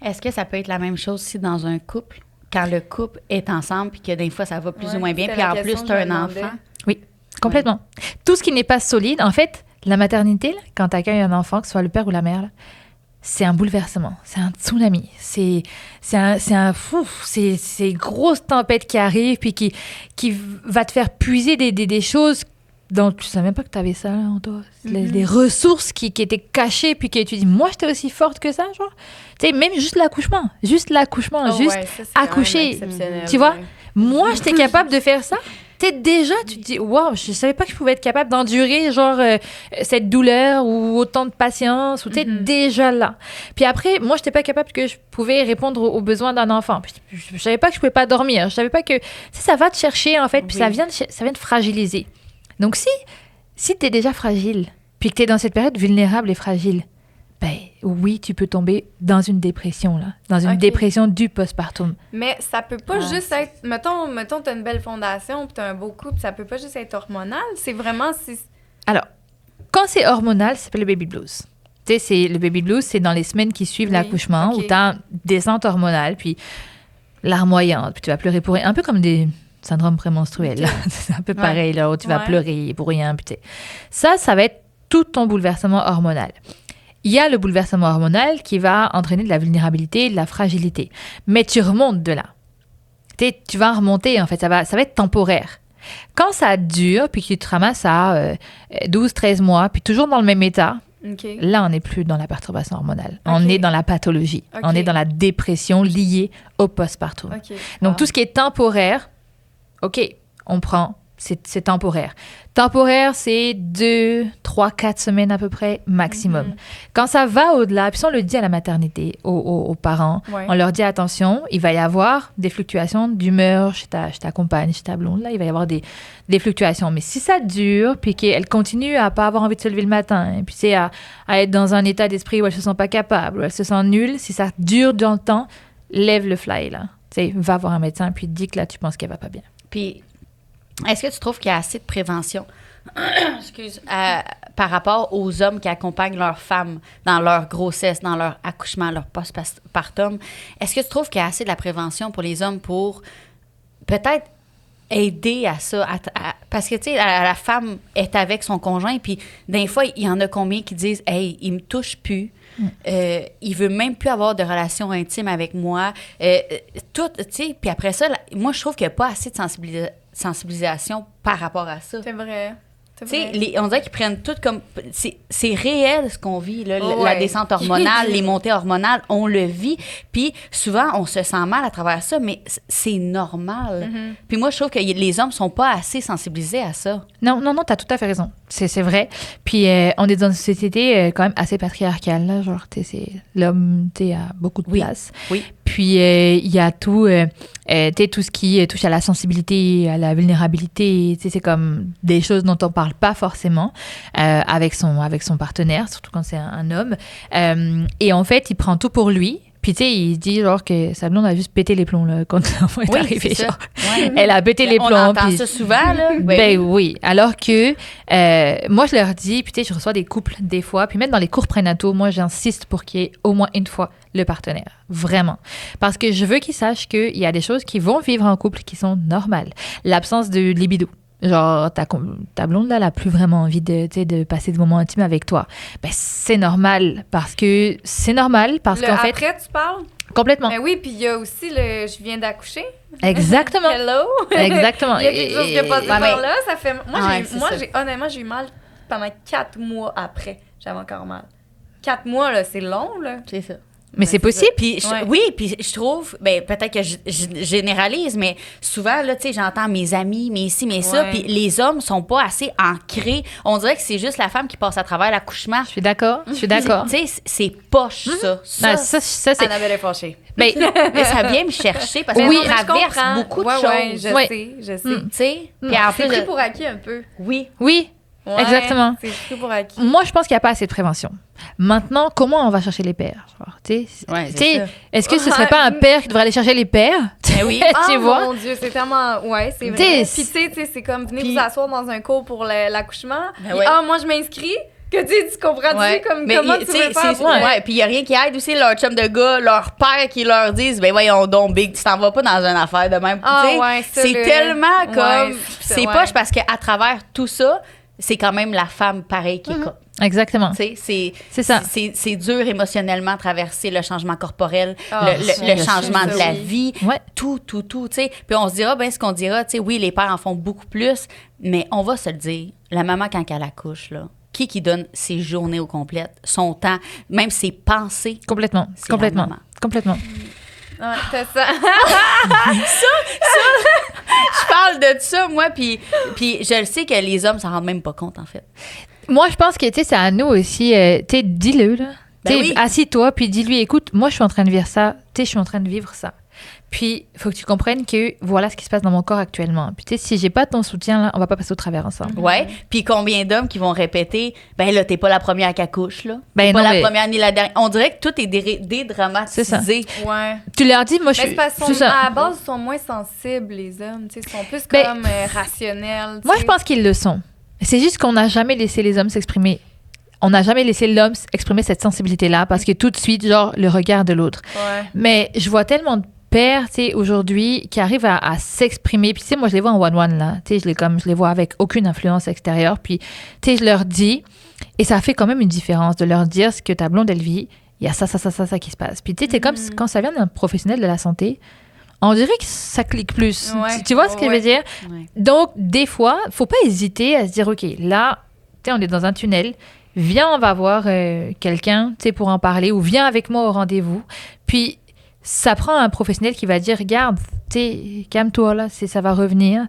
S1: Est-ce que ça peut être la même chose si dans un couple, quand le couple est ensemble, puis que des fois, ça va plus ou moins bien, puis en plus, tu as un enfant?
S3: Oui, complètement. Tout ce qui n'est pas solide, en fait, la maternité, là, quand tu accueilles un enfant, que ce soit le père ou la mère, là, c'est un bouleversement, c'est un tsunami, c'est grosse tempête qui arrive, puis qui va te faire puiser des choses dont tu ne savais même pas que tu avais ça là, en toi. Les ressources qui étaient cachées, puis que tu dis, moi, j'étais aussi forte que ça, genre. Tu sais, même juste l'accouchement, juste accoucher, tu vois. Moi, j'étais capable de faire ça. Tu sais, déjà, tu te dis, waouh, je savais pas que je pouvais être capable d'endurer, genre, cette douleur ou autant de patience, ou tu sais, déjà là. Puis après, moi, j'étais pas capable que je pouvais répondre aux besoins d'un enfant. Puis, je savais pas que je pouvais pas dormir. Je savais pas que, tu sais, ça va te chercher, en fait, puis ça vient te fragiliser. Donc, si tu es déjà fragile, puis que tu es dans cette période vulnérable et fragile, ben oui, tu peux tomber dans une dépression, là. Dans une dépression du postpartum.
S2: Mais ça peut pas juste être... Mettons t'as une belle fondation, puis t'as un beau couple, ça peut pas juste être hormonal. C'est vraiment...
S3: Alors, quand c'est hormonal, ça s'appelle le baby blues. Tu sais, le baby blues, c'est dans les semaines qui suivent l'accouchement, où tu as une descente hormonale, puis larmoyante, puis tu vas pleurer pour rien. Un peu comme des... syndrome prémenstruel, c'est un peu pareil, là, où tu vas pleurer pour rien. Puis ça va être tout ton bouleversement hormonal. Il y a le bouleversement hormonal qui va entraîner de la vulnérabilité, de la fragilité. Mais tu remontes de là. Tu vas remonter, en fait, ça va être temporaire. Quand ça dure, puis que tu te ramasses à 12-13 mois, puis toujours dans le même état, là, on n'est plus dans la perturbation hormonale. On est dans la pathologie. On est dans la dépression liée au postpartum. Donc, tout ce qui est temporaire, OK, on prend, c'est temporaire. Temporaire, c'est 2, 3, 4 semaines à peu près, maximum. Quand ça va au-delà, puis on le dit à la maternité, aux parents, on leur dit, attention, il va y avoir des fluctuations d'humeur chez ta compagne, chez ta blonde, là, il va y avoir des fluctuations. Mais si ça dure, puis qu'elle continue à pas avoir envie de se lever le matin, et puis c'est à être dans un état d'esprit où elle se sent pas capable, où elle se sent nulle, si ça dure dans le temps, lève le fly, là. T'sais, va voir un médecin, puis dis que là, tu penses qu'elle va pas bien.
S1: Puis, est-ce que tu trouves qu'il y a assez de prévention par rapport aux hommes qui accompagnent leurs femmes dans leur grossesse, dans leur accouchement, leur postpartum? Est-ce que tu trouves qu'il y a assez de la prévention pour les hommes pour peut-être aider à ça? Parce que, tu sais, la femme est avec son conjoint, puis des fois, il y en a combien qui disent « Hey, il me touche plus. » il veut même plus avoir de relation intime avec moi. Tout, tu sais, puis après ça, moi, je trouve qu'il n'y a pas assez de sensibilisation par rapport à ça.
S2: C'est vrai. C'est
S1: Tu sais,
S2: vrai.
S1: on dirait qu'ils prennent tout comme... C'est réel ce qu'on vit, là,
S2: Oh,
S1: la
S2: ouais.
S1: descente hormonale, les montées hormonales, on le vit. Puis souvent, on se sent mal à travers ça, mais c'est normal. Puis moi, je trouve que les hommes sont pas assez sensibilisés à ça.
S3: Non, t'as tout à fait raison. C'est vrai. Puis on est dans une société quand même assez patriarcale, là. Genre, l'homme, a beaucoup de
S1: Oui.
S3: place.
S1: Oui.
S3: Puis il y a tout, tout ce qui touche à la sensibilité, à la vulnérabilité. C'est comme des choses dont on parle pas forcément avec son partenaire, surtout quand c'est un homme. Et en fait, il prend tout pour lui. Puis, il dit genre que sa blonde a juste pété les plombs là, quand l'enfant est arrivé.
S1: c'est ça.
S3: Genre.
S1: Ouais.
S3: Elle a pété les plombs.
S1: On entend
S3: puis-
S1: ça souvent, là.
S3: Ben oui. Alors que moi, je leur dis, puis je reçois des couples des fois, puis même dans les cours prénataux, moi, j'insiste pour qu'il y ait au moins une fois le partenaire. Vraiment. Parce que je veux qu'ils sachent qu'il y a des choses qui vont vivre en couple qui sont normales. L'absence de libido. Genre, ta blonde, là, elle n'a plus vraiment envie de passer des moments intimes avec toi. Ben, c'est normal parce qu'en fait,
S2: Après, tu parles?
S3: complètement.
S2: Ben oui, puis il y a aussi le « je viens d'accoucher ».
S3: Exactement.
S2: Hello!
S3: Exactement.
S2: Il y a quelque chose qui est passé
S1: Ouais,
S2: par
S1: mais-
S2: là. Ça fait...
S1: Ouais, c'est ça.
S2: Honnêtement, j'ai eu mal pendant 4 mois après. J'avais encore mal. 4 mois, là, c'est long, là.
S1: C'est ça.
S3: Mais c'est possible.
S1: Puis
S2: Ouais.
S1: oui, puis je trouve, ben peut-être que je généralise, mais souvent là, tu sais, j'entends mes amis, mais ici, mais ça,
S2: Ouais.
S1: puis les hommes sont pas assez ancrés. On dirait que c'est juste la femme qui passe à travers l'accouchement.
S3: Je suis d'accord. Tu
S1: sais, c'est poche ça.
S3: Ah, ça, c'est...
S2: Annabelle est fâchée.
S3: Ben,
S1: Mais ça vient me chercher parce
S3: Oui,
S1: qu'on
S3: mais je
S1: traverse
S2: comprends.
S1: beaucoup de
S2: Ouais, ouais,
S1: choses.
S2: je sais.
S1: Tu sais, puis en
S2: C'est
S1: plus,
S2: pris pour acquis un peu.
S1: oui.
S3: oui,
S2: Ouais,
S3: exactement.
S2: C'est pris pour acquis.
S3: Moi, je pense qu'il n'y a pas assez de prévention. Maintenant, comment on va chercher les pères? Genre,
S1: Ouais, c'est
S3: tu sais,
S1: ça.
S3: est-ce que ce serait pas un père qui devrait aller chercher les pères?
S1: Ben oui.
S3: Tu vois?
S2: Mon Dieu, c'est tellement... Ouais, c'est vrai.
S3: T'sais,
S2: Puis tu sais, c'est comme, venez
S1: Puis-
S2: vous asseoir dans un cours pour l'accouchement.
S1: Ben
S2: Puis,
S1: ouais.
S2: moi, je m'inscris. Que tu comprends-tu
S1: Ouais.
S2: comme,
S1: Mais
S2: comment
S1: tu
S2: tu
S1: sais,
S2: veux faire?
S1: ouais, puis il y a rien qui aide aussi leur chum de gars, leur père qui leur disent ben voyons donc Big, tu t'en vas pas dans une affaire de même.
S2: Ah,
S1: Tu sais,
S2: ouais, ça,
S1: c'est
S2: le-
S1: tellement comme
S2: Ouais,
S1: c'est
S2: ouais.
S1: poche parce qu'à travers tout ça, c'est quand même la femme pareil qui est comme.
S3: Exactement.
S1: Tu sais,
S3: C'est ça.
S1: C'est dur émotionnellement traverser le changement corporel,
S2: Ah,
S1: le
S2: ça,
S1: changement
S2: ça,
S1: de la
S2: oui.
S1: vie,
S3: Ouais.
S1: tout, tu sais. Puis on se dira, ben ce qu'on dira, tu sais, oui, les pères en font beaucoup plus, mais on va se le dire, la maman quand elle accouche, là, qui donne ses journées au complet, son temps, même ses pensées.
S3: Complètement.
S1: C'est la
S3: Complètement.
S1: maman.
S3: Complètement.
S2: Ouais, c'est ça.
S1: Je parle de ça, moi, puis je le sais que les hommes s'en rendent même pas compte, en fait.
S3: Moi, je pense que, c'est à nous aussi, tu sais, dis-le, là.
S1: Ben
S3: Tu sais,
S1: oui.
S3: assis-toi, puis dis-lui, écoute, moi, je suis en train de vivre ça. Tu sais, je suis en train de vivre ça. Puis, il faut que tu comprennes que voilà ce qui se passe dans mon corps actuellement. Puis, tu sais, si j'ai pas ton soutien, là, on va pas passer au travers ensemble.
S1: Ouais. Puis combien d'hommes qui vont répéter, ben là, t'es pas la première qui accouche, là.
S3: Ben
S1: T'es pas
S3: non,
S1: la
S3: mais-
S1: première ni la dernière. On dirait que tout est dédramatisé.
S2: Ouais.
S3: Tu leur dis, moi, je
S2: Mais
S3: suis.
S2: c'est parce
S3: c'est
S2: qu'ils
S3: ça.
S2: à la base, ils sont moins sensibles, les hommes. Tu sais, ils sont plus
S3: Ben,
S2: comme rationnels. tu
S3: Moi,
S2: sais.
S3: je pense qu'ils le sont. C'est juste qu'on n'a jamais laissé les hommes s'exprimer. On n'a jamais laissé l'homme exprimer cette sensibilité-là parce que tout de suite, genre, le regard de l'autre.
S2: Ouais.
S3: Mais je vois tellement de pères, tu sais, aujourd'hui, qui arrivent à s'exprimer. Puis, tu sais, moi, je les vois en one-one, là. Tu sais, je les vois avec aucune influence extérieure. Puis, tu sais, je leur dis, et ça fait quand même une différence de leur dire ce que ta blonde, elle vit. Il y a ça qui se passe. Puis, tu sais, c'est comme quand ça vient d'un professionnel de la santé, on dirait que ça clique plus.
S2: Ouais.
S3: Tu vois ce que je veux dire?
S1: Ouais.
S3: Donc, des fois, faut pas hésiter à se dire, OK, là, tu sais, on est dans un tunnel. Viens, on va voir quelqu'un, tu sais, pour en parler, ou viens avec moi au rendez-vous. Puis, ça prend un professionnel qui va dire, regarde, tu sais, calme-toi, là, ça va revenir.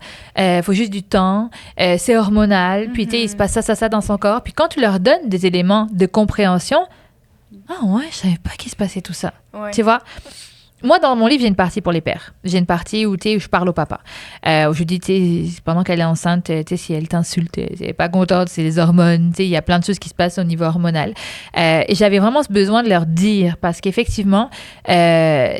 S3: Faut juste du temps. C'est hormonal. Puis, tu sais, il se passe ça dans son corps. Puis, quand tu leur donnes des éléments de compréhension, ah ouais, je savais pas qu'il se passait tout ça.
S2: Ouais.
S3: Tu vois? Moi, dans mon livre, j'ai une partie pour les pères. J'ai une partie où, tu sais, où je parle au papa. Où je dis, tu sais, pendant qu'elle est enceinte, tu sais, si elle t'insulte, elle n'est pas contente, c'est les hormones. Tu sais, il y a plein de choses qui se passent au niveau hormonal. Et j'avais vraiment ce besoin de leur dire parce qu'effectivement,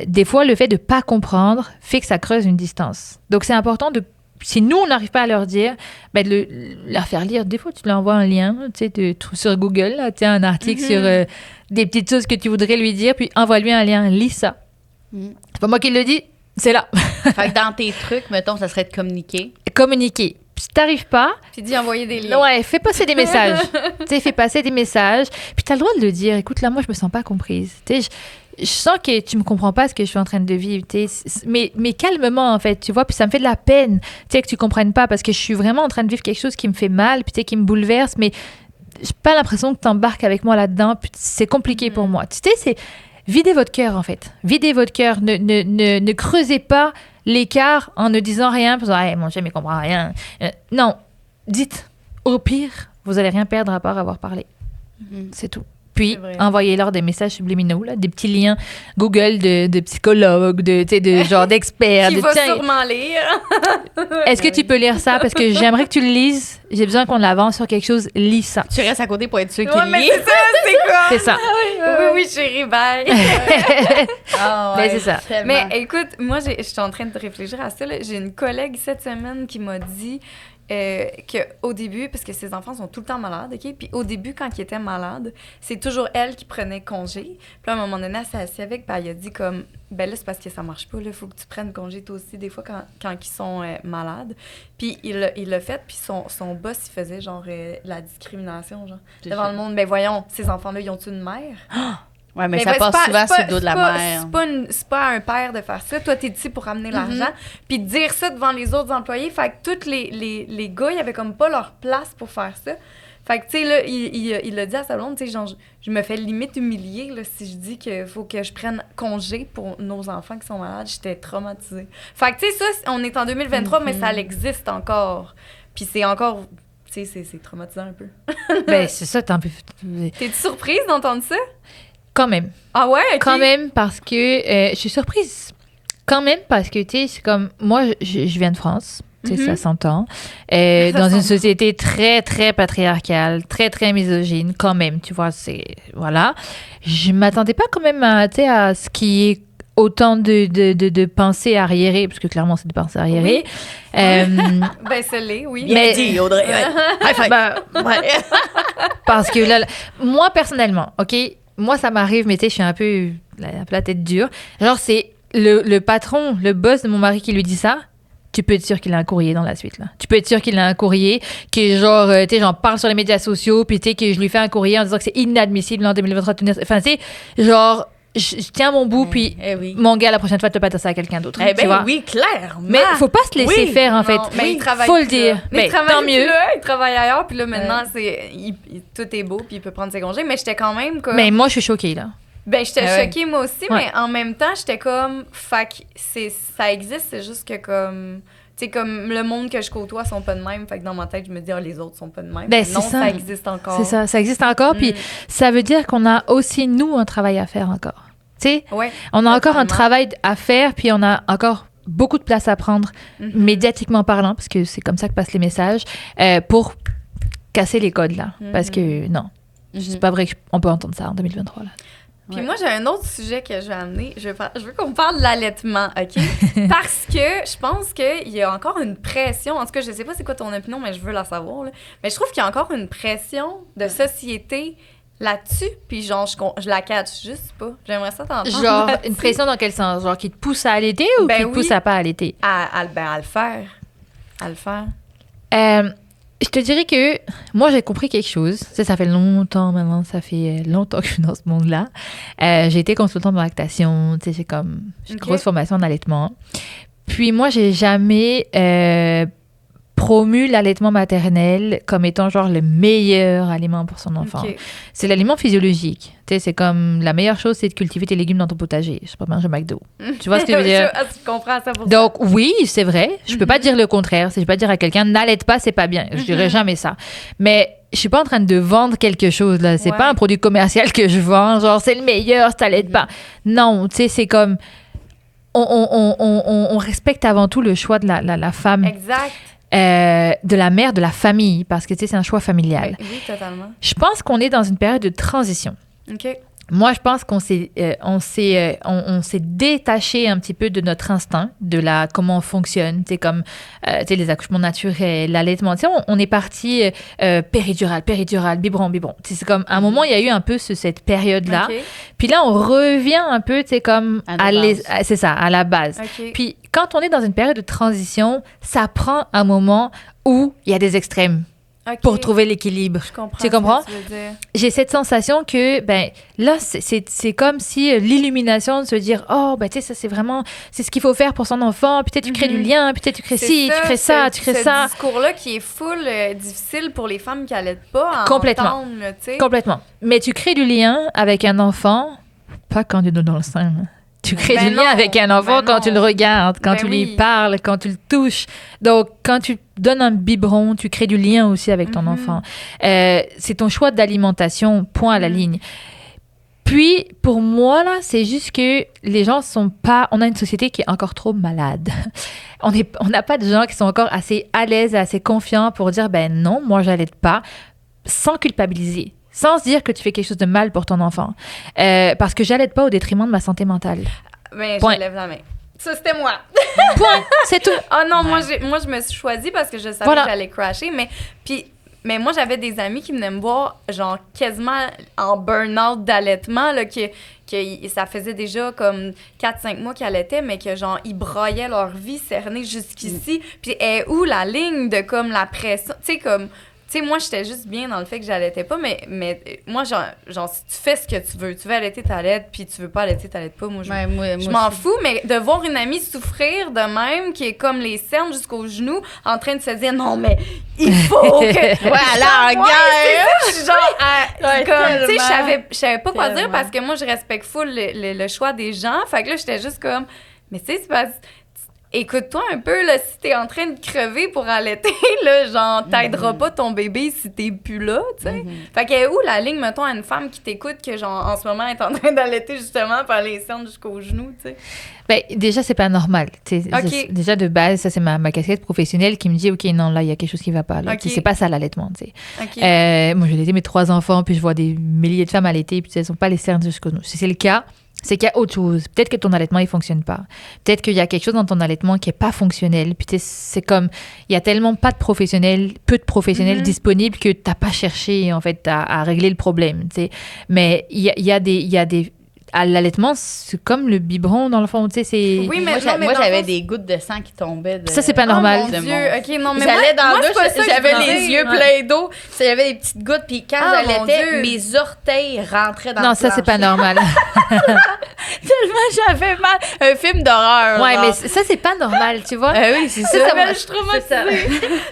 S3: des fois, le fait de pas comprendre fait que ça creuse une distance. Donc, c'est important de si nous, on n'arrive pas à leur dire, ben de leur faire lire. Des fois, tu leur envoies un lien, tu sais, sur Google, là, tu sais, un article sur des petites choses que tu voudrais lui dire, puis envoie-lui un lien, lis ça. C'est pas moi qui le dis, c'est là.
S1: Fait que dans tes trucs, mettons, ça serait de communiquer.
S3: Communiquer. Puis si t'arrives pas,
S2: Puis dis envoyer des liens.
S3: ouais, fais passer des messages. Tu sais, fais passer des messages. Puis t'as le droit de le dire. Écoute, là, moi, je me sens pas comprise. Tu sais, je sens que tu me comprends pas ce que je suis en train de vivre, mais calmement, en fait, tu vois, puis ça me fait de la peine, tu sais, que tu comprennes pas, parce que je suis vraiment en train de vivre quelque chose qui me fait mal, puis tu sais, qui me bouleverse, mais j'ai pas l'impression que tu embarques avec moi là-dedans, puis c'est compliqué pour moi. Tu sais, c'est videz votre cœur, en fait. Videz votre cœur, ne creusez pas l'écart en ne disant rien, parce que hey, mon chien, il comprend rien. Non, dites, au pire, vous allez rien perdre à part avoir parlé. C'est tout. Puis, envoyez-leur des messages subliminaux, là, des petits liens Google de psychologues, de genre d'experts.
S2: Qui va sûrement lire.
S3: Est-ce que tu peux lire ça? Parce que j'aimerais que tu le lises. J'ai besoin qu'on l'avance sur quelque chose. Lis ça.
S1: Tu restes à côté pour être sûr qu'il
S2: mais
S1: lit.
S2: c'est ça, c'est quoi?
S3: C'est ça.
S2: Oui, chérie, bye.
S3: Ben, c'est ça.
S2: Mais écoute, moi, je suis en train de réfléchir à ça. Là. J'ai une collègue cette semaine qui m'a dit qu'au début, parce que ses enfants sont tout le temps malades, OK? Puis au début, quand ils étaient malades, c'est toujours elle qui prenait congé. Puis à un moment donné, elle s'est assise avec, puis elle a dit comme, ben là, c'est parce que ça marche pas, là, il faut que tu prennes congé toi aussi, des fois, quand ils sont malades. Puis il l'a fait, puis son boss, il faisait genre la discrimination, genre, devant le monde. Ben voyons, ces enfants-là, ils ont-tu une mère?
S1: Ouais, mais ça passe souvent sur le dos de la mère.
S2: C'est pas un père de faire ça. Toi, t'es ici pour ramener l'argent. Puis de dire ça devant les autres employés, fait que tous les gars, ils avaient comme pas leur place pour faire ça. Fait que, tu sais, là, il a dit à sa blonde, tu sais, genre, je me fais limite humilier, là, si je dis qu'il faut que je prenne congé pour nos enfants qui sont malades. J'étais traumatisée. Fait que, tu sais, ça, on est en 2023, mais ça existe encore. Puis c'est encore... Tu sais, c'est traumatisant un peu.
S3: Ben, c'est ça, t'es un peu...
S2: T'es-tu surprise d'entendre ça?
S3: Quand même.
S2: Ah ouais? Okay.
S3: Quand même, parce que je suis surprise. Quand même, parce que, tu sais, c'est comme... Moi, je viens de France. Tu sais, ça s'entend. Dans une société très, très patriarcale, très, très misogyne, quand même, tu vois, c'est... Voilà. Je m'attendais pas quand même à, tu sais, à ce qui est autant de pensées arriérées, parce que clairement, c'est des pensées arriérées.
S2: Oui. Ben, c'est les, oui.
S1: Mais dis, Audrey.
S3: Ouais. Parce que là, moi, personnellement, OK, moi, ça m'arrive, mais tu sais, je suis un peu la tête dure. Genre, c'est le patron, le boss de mon mari qui lui dit ça. Tu peux être sûr qu'il a un courrier dans la suite, là. Tu peux être sûr qu'il a un courrier qui, genre, tu sais, j'en parle sur les médias sociaux, puis tu sais, que je lui fais un courrier en disant que c'est inadmissible en 2023. Enfin, tu sais, genre, je tiens mon bout, puis mon gars, la prochaine fois, tu peux pas dire ça à quelqu'un d'autre.
S1: Eh
S3: tu vois?
S1: ben oui, clairement.
S3: Mais faut pas se laisser faire, en fait.
S2: Mais il travaille
S3: faut le dire.
S2: Mais
S3: tant mieux.
S2: Là, il travaille ailleurs, puis là, maintenant, tout est beau, puis il peut prendre ses congés. Mais j'étais quand même comme...
S3: Mais moi, je suis choquée, là.
S2: Ben, j'étais choquée, moi aussi, mais en même temps, j'étais comme... Fait que ça existe, c'est juste que comme... Tu sais, comme le monde que je côtoie sont pas de même. Fait que dans ma tête, je me dis, les autres sont pas de même.
S3: Ben,
S2: non, ça existe encore.
S3: C'est ça existe encore. Puis ça veut dire qu'on a aussi, nous, un travail à faire encore. Tu sais, on a encore un travail à faire, puis on a encore beaucoup de place à prendre, médiatiquement parlant, parce que c'est comme ça que passent les messages, pour casser les codes, là. Parce que, non, c'est pas vrai qu'on peut entendre ça en 2023, là.
S2: Puis moi, j'ai un autre sujet que je vais amener. Je veux qu'on parle de l'allaitement, OK? Parce que je pense qu'il y a encore une pression. En tout cas, je sais pas c'est quoi ton opinion, mais je veux la savoir. Là. Mais je trouve qu'il y a encore une pression de société là-dessus. Puis genre, je la catch juste pas. J'aimerais ça t'entendre.
S3: Genre, une pression dans quel sens? Genre, qui te pousse à allaiter ou qui te pousse à pas allaiter?
S2: À le faire. À le faire.
S3: Je te dirais que moi, j'ai compris quelque chose. Ça fait longtemps maintenant. Ça fait longtemps que je suis dans ce monde-là. J'ai été consultante de lactation. Tu sais, j'ai une grosse formation en allaitement. Puis moi, j'ai jamais promu l'allaitement maternel comme étant genre le meilleur aliment pour son enfant. Okay. C'est l'aliment physiologique. Tu sais, c'est comme la meilleure chose, c'est de cultiver tes légumes dans ton potager. Je sais pas manger McDo. Tu vois ce que je veux dire?
S2: Je comprends ça pour
S3: Donc, oui, c'est vrai. Je peux pas dire le contraire. Je peux pas dire à quelqu'un, n'allaite pas, c'est pas bien. Je dirais jamais ça. Mais je suis pas en train de vendre quelque chose, là. C'est pas un produit commercial que je vends. Genre, c'est le meilleur, si t'allaites pas. Non, tu sais, c'est comme... On respecte avant tout le choix de la femme.
S2: Exact.
S3: De la mère, de la famille, parce que, tu sais, c'est un choix familial.
S2: Oui, totalement.
S3: Je pense qu'on est dans une période de transition.
S2: OK.
S3: Moi, je pense qu'on s'est détaché un petit peu de notre instinct, de comment on fonctionne, tu sais, comme les accouchements naturels, l'allaitement. Tu sais, on est parti péridurale, biberon. C'est comme, à un moment, il y a eu un peu cette période-là. Okay. Puis là, on revient un peu, tu sais, comme c'est ça, à la base.
S2: Okay.
S3: Puis quand on est dans une période de transition, ça prend un moment où il y a des extrêmes.
S2: Ok.
S3: pour trouver l'équilibre.
S2: Je comprends.
S3: Tu comprends?
S2: Ce que tu veux dire.
S3: J'ai cette sensation que, ben, là, c'est comme si l'illumination de se dire, oh, ben, tu sais, ça, c'est ce qu'il faut faire pour son enfant. Peut-être tu crées du lien, peut-être tu crées ci, tu crées ça, tu crées ça.
S2: Ce discours-là qui est full difficile pour les femmes qui allaitent pas à
S3: Complètement.
S2: entendre, là, tu sais.
S3: Complètement. Mais tu crées du lien avec un enfant, pas quand tu es dans le sein, là. Tu crées
S2: Ben
S3: du lien
S2: non,
S3: avec un enfant
S2: ben
S3: quand
S2: non.
S3: tu le regardes, quand
S2: Ben
S3: tu lui
S2: oui.
S3: parles, quand tu le touches. Donc, quand tu donnes un biberon, tu crées du lien aussi avec ton enfant. C'est ton choix d'alimentation, point à la ligne. Puis, pour moi, là, c'est juste que les gens sont pas... On a une société qui est encore trop malade. On n'a pas de gens qui sont encore assez à l'aise, assez confiants pour dire, ben non, moi, j'allaite pas, sans culpabiliser. Sans se dire que tu fais quelque chose de mal pour ton enfant. Parce que j'allaite pas au détriment de ma santé mentale.
S2: Ben,
S3: Point.
S2: je lève la main. Ça, c'était moi.
S3: Point, c'est tout.
S2: Ah non, moi, je me suis choisie parce que je savais
S3: Voilà.
S2: que j'allais crasher. Mais moi, j'avais des amis qui venaient me voir, genre, quasiment en burn-out d'allaitement, là, que ça faisait déjà comme 4-5 mois qu'ils allaitaient, mais que, genre, ils braillaient leur vie cernée jusqu'ici. Puis, est où la ligne de, comme, la pression? Tu sais, comme... Tu sais, moi, j'étais juste bien dans le fait que j'allaitais pas, mais moi, genre, si tu fais ce que tu veux allaiter, t'allaites, puis tu veux pas allaiter, t'allaites pas. Moi, je m'en fous, mais de voir une amie souffrir de même, qui est comme les cernes jusqu'aux genoux, en train de se dire, non, mais il faut que...
S1: Voilà, en
S2: Ouais,
S1: guerre!
S2: c'est ça, je suis genre,
S1: Ouais,
S2: comme, tu sais,
S1: tellement.
S2: je savais pas quoi dire
S1: Tellement.
S2: parce que moi, je respecte full le choix des gens. Fait que là, j'étais juste comme, mais tu sais, c'est parce écoute-toi un peu, là, si t'es en train de crever pour allaiter, là, genre, t'aideras pas ton bébé si t'es plus là, tu sais. Fait qu'elle est où la ligne, mettons, à une femme qui t'écoute que, genre, en ce moment, elle est en train d'allaiter, justement, par les cernes jusqu'aux genoux, tu sais.
S3: Ben, déjà, c'est pas normal.
S2: Ok.
S3: Déjà, de base, ça, c'est ma casquette professionnelle qui me dit, OK, non, là, il y a quelque chose qui va pas. Là.
S2: Ok.
S3: C'est pas ça, l'allaitement, tu sais.
S2: OK.
S3: Moi, j'ai allaité mes 3 enfants, puis je vois des milliers de femmes allaiter, puis elles sont pas les cernes jusqu'aux genoux. Si c'est le cas, c'est qu'il y a autre chose. Peut-être que ton allaitement, il fonctionne pas. Peut-être qu'il y a quelque chose dans ton allaitement qui est pas fonctionnel. Puis tu sais, c'est comme, il y a tellement pas de professionnels, peu de professionnels disponibles que t'as pas cherché, en fait, à régler le problème, tu sais. Mais il y a des à l'allaitement, c'est comme le biberon, dans le fond, tu sais, c'est...
S2: Oui, mais
S1: Moi,
S2: non, mais
S1: moi,
S2: dans
S1: j'avais
S2: le
S1: des gouttes de sang qui tombaient.
S3: Ça, c'est pas normal.
S2: Oh
S1: de
S2: mon Dieu,
S1: mon-
S2: OK, non, mais
S1: J'allais dans
S2: moi,
S1: la
S2: c'est pas
S1: douche,
S2: ça que
S1: j'avais
S2: je
S1: les
S2: demandais.
S1: yeux pleins d'eau, j'avais des petites gouttes, puis quand
S2: Ah, mon
S1: j'allaitais,
S2: Dieu.
S1: mes orteils rentraient dans
S3: Non,
S1: le
S3: ça, c'est pas
S1: plancher.
S3: normal.
S1: Tellement j'avais mal. Un film d'horreur.
S3: Ouais,
S1: genre.
S3: mais ça, c'est pas normal, tu vois.
S1: Oui, c'est
S3: Ça,
S1: ça.
S3: ça
S2: Mais
S3: va-
S2: je suis traumatisée.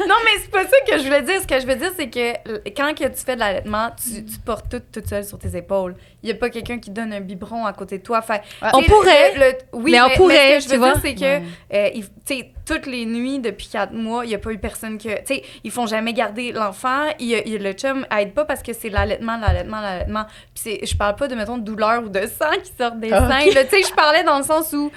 S2: Non, mais c'est pas ça que je voulais dire. Ce que je veux dire, c'est que quand que tu fais de l'allaitement, tu portes tout toute seule sur tes épaules. Il y a pas quelqu'un qui donne un biberon à côté de toi. Fait,
S3: On
S2: tu sais,
S3: pourrait,
S2: oui,
S3: mais on pourrait,
S2: ce que je
S3: tu
S2: veux
S3: vois.
S2: dire, c'est que, tu sais, toutes les nuits, depuis 4 mois, il n'y a pas eu personne que... Tu sais, ils font jamais garder l'enfant. Le chum aide pas parce que c'est l'allaitement. Puis je parle pas de, mettons, de douleur ou de sang qui sortent des
S1: Ah,
S2: seins.
S1: ok.
S2: là. Tu sais, je parlais dans le sens où...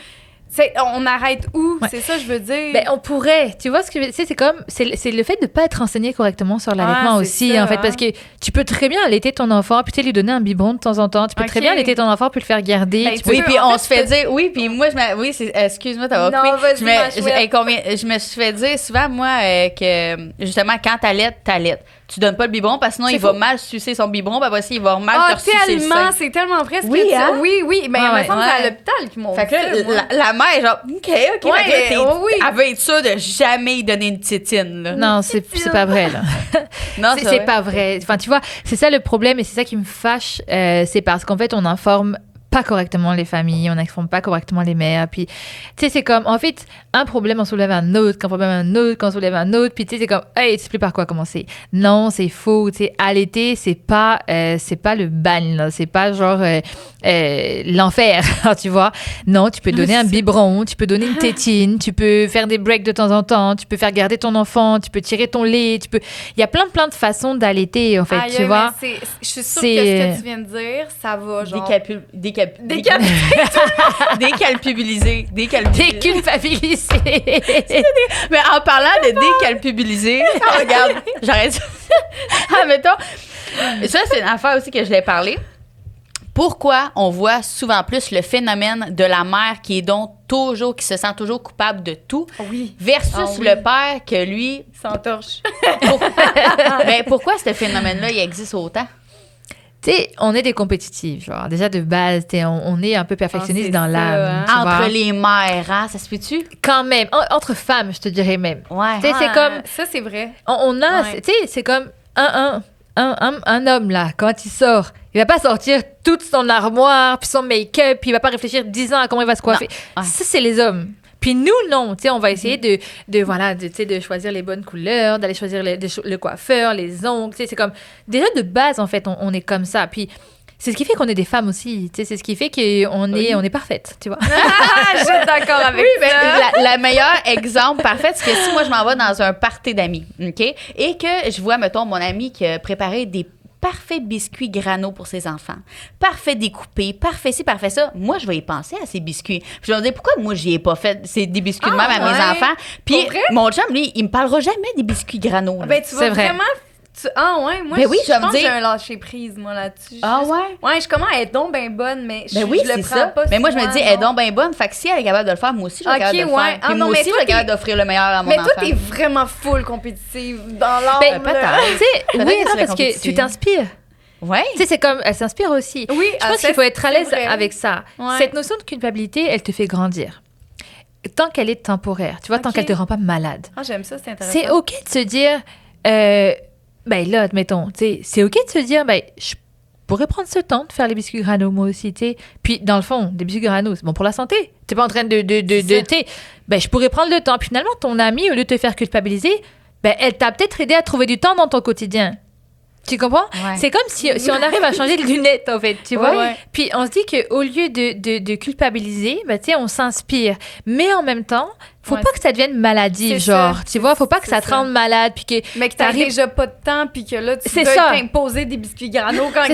S2: on arrête où?
S3: Ouais.
S2: C'est ça, je veux dire.
S3: Ben, on pourrait, tu vois ce que je veux dire, c'est comme, c'est le fait de pas être renseigné correctement sur l'allaitement
S2: Ah, c'est
S3: aussi,
S2: ça,
S3: en fait,
S2: hein.
S3: parce que tu peux très bien allaiter ton enfant, puis tu sais, lui donner un biberon de temps en temps, tu peux très
S2: Ok.
S3: bien allaiter ton enfant, puis le faire garder,
S2: Ben,
S3: tu
S2: tu
S3: peux-
S1: Oui,
S2: peux,
S1: puis
S2: en
S1: on
S2: fait,
S1: se fait
S2: tu peux-
S1: dire, oui, puis moi, oui, excuse-moi, t'as
S2: Non,
S1: coupé.
S2: vas-y,
S1: Je
S2: ma
S1: me,
S2: chouette.
S1: je me suis fait dire souvent, moi, que justement, quand t'allaites. Tu donnes pas le biberon parce que sinon,
S2: C'est
S1: il va
S2: faux.
S1: mal sucer son biberon, puis après, ça, il va mal
S2: Ah,
S1: te sucer le
S2: tellement,
S1: sein.
S2: c'est tellement vrai ce
S1: Oui,
S2: que tu...
S1: hein?
S2: Oui, mais
S3: Ah,
S2: il me
S3: ouais.
S2: semble que c'est à
S1: Ouais.
S2: l'hôpital qu'ils m'ont
S1: Fait
S2: dit
S1: que
S2: ça, moi.
S1: là, la mère est genre, OK.
S2: Ouais,
S1: Fait que là,
S2: oui.
S1: elle veut être sûre de jamais y donner une tétine, là.
S3: Non, c'est pas vrai, là.
S1: Non,
S3: C'est pas vrai. Enfin, tu vois, c'est ça le problème et c'est ça qui me fâche. C'est parce qu'en fait, on informe pas correctement les familles, on n'informe pas correctement les mères. Puis, tu sais, c'est comme, en fait, un problème, on soulève un autre, qu'un problème, un autre, qu'on soulève un autre. Puis, tu sais, c'est comme, hey, tu sais plus par quoi commencer. Non, c'est faux. Tu sais, allaiter, c'est pas le bagne, là. C'est pas genre l'enfer, tu vois. Non, tu peux donner un biberon, tu peux donner une tétine, tu peux faire des breaks de temps en temps, tu peux faire garder ton enfant, tu peux tirer ton lait, tu peux. Il y a plein de façons d'allaiter, en fait,
S2: Aïe,
S3: tu
S2: mais
S3: vois.
S2: je suis sûre
S3: c'est-
S2: que ce que tu viens de dire, ça va, genre...
S1: Décalpabiliser.
S3: Déculpabiliser.
S1: Mais en parlant de décalpabiliser, regarde, j'arrête. Mettons, ça, c'est une affaire aussi que je voulais parler. Pourquoi on voit souvent plus le phénomène de la mère qui se sent toujours coupable de tout
S2: Oui.
S1: versus
S2: Ah oui.
S1: le père que lui...
S2: Sans torche.
S1: Mais pourquoi ce phénomène-là, il existe autant?
S3: Tu sais, on est des compétitives, genre. Déjà, de base, on est un peu perfectionniste dans l'âme.
S2: Hein?
S1: Entre les mères, hein, ça se peut-tu?
S3: Quand même. Entre femmes, je te dirais même.
S1: Ouais.
S3: Tu sais, c'est comme...
S2: Ça, c'est vrai.
S3: On a... Tu sais, c'est comme un homme, là, quand il sort, il va pas sortir toute son armoire, puis son make-up, puis il va pas réfléchir 10 ans à comment il va se coiffer.
S1: Ouais.
S3: Ça, c'est les hommes. Puis nous, non. Tu sais, on va essayer de choisir les bonnes couleurs, d'aller choisir le coiffeur, les ongles. Tu sais, c'est comme... Déjà, de base, en fait, on est comme ça. Puis c'est ce qui fait qu'on est des femmes aussi. Tu sais, c'est ce qui fait qu'on est parfaite, tu vois.
S2: Je suis d'accord avec ça.
S1: La meilleure exemple parfait, c'est que si moi, je m'en vais dans un party d'amis, OK? Et que je vois, mettons, mon ami qui a préparé des parfaits biscuits Grano pour ses enfants, parfait découpé, parfait ci, parfait ça. Moi, je vais y penser à ces biscuits. Puis je vais me dire, pourquoi moi, j'y ai pas fait des biscuits de même à mes enfants? Puis mon chum, lui, il me parlera jamais des biscuits Grano. Là.
S2: Ben, tu vas vraiment... moi,
S1: ben oui,
S2: je pense que
S1: dire...
S2: j'ai un lâcher-prise, moi, là-dessus.
S1: Ah ouais?
S2: Ouais, je commence à être donc bien bonne, mais je
S1: oui,
S2: le prends
S1: ça.
S2: pas.
S1: Mais moi, je me dis, elle est donc bien bonne. Fait que si elle est capable de le faire, moi aussi, je suis capable de le faire. Puis moi aussi, je suis capable d'offrir le meilleur à mon enfant.
S2: Mais toi, t'es vraiment full compétitive dans l'âme.
S3: Ben, peut-être. Tu sais, oui, parce que tu t'inspires.
S1: Ouais.
S3: Tu sais, c'est comme, elle s'inspire aussi.
S2: Oui,
S3: je pense qu'il faut être à l'aise avec ça.
S2: Ouais.
S3: Cette notion de culpabilité, elle te fait grandir. Tant qu'elle est temporaire, tu vois, tant qu'elle te rend pas malade.
S2: Ah, j'aime ça, c'est intéressant.
S3: C'est OK de se dire, ben là, admettons, tu sais, c'est OK de se dire, ben, je pourrais prendre ce temps de faire les biscuits Grano, moi aussi, tu sais. Puis, dans le fond, des biscuits Grano, c'est bon pour la santé. T'es pas en train de tu sais, ben, je pourrais prendre le temps. Puis, finalement, ton amie, au lieu de te faire culpabiliser, ben, elle t'a peut-être aidé à trouver du temps dans ton quotidien. Tu comprends? Ouais. C'est comme si on arrive à changer de lunettes, en fait, tu vois? Ouais. Puis on se dit qu'au lieu de culpabiliser, ben, tu sais, on s'inspire. Mais en même temps, faut pas que ça devienne maladif, genre. Tu vois, faut pas que ça te rende malade. Puis
S2: mais que t'arrives déjà pas de temps, puis que là, tu peux t'imposer des biscuits Grano quand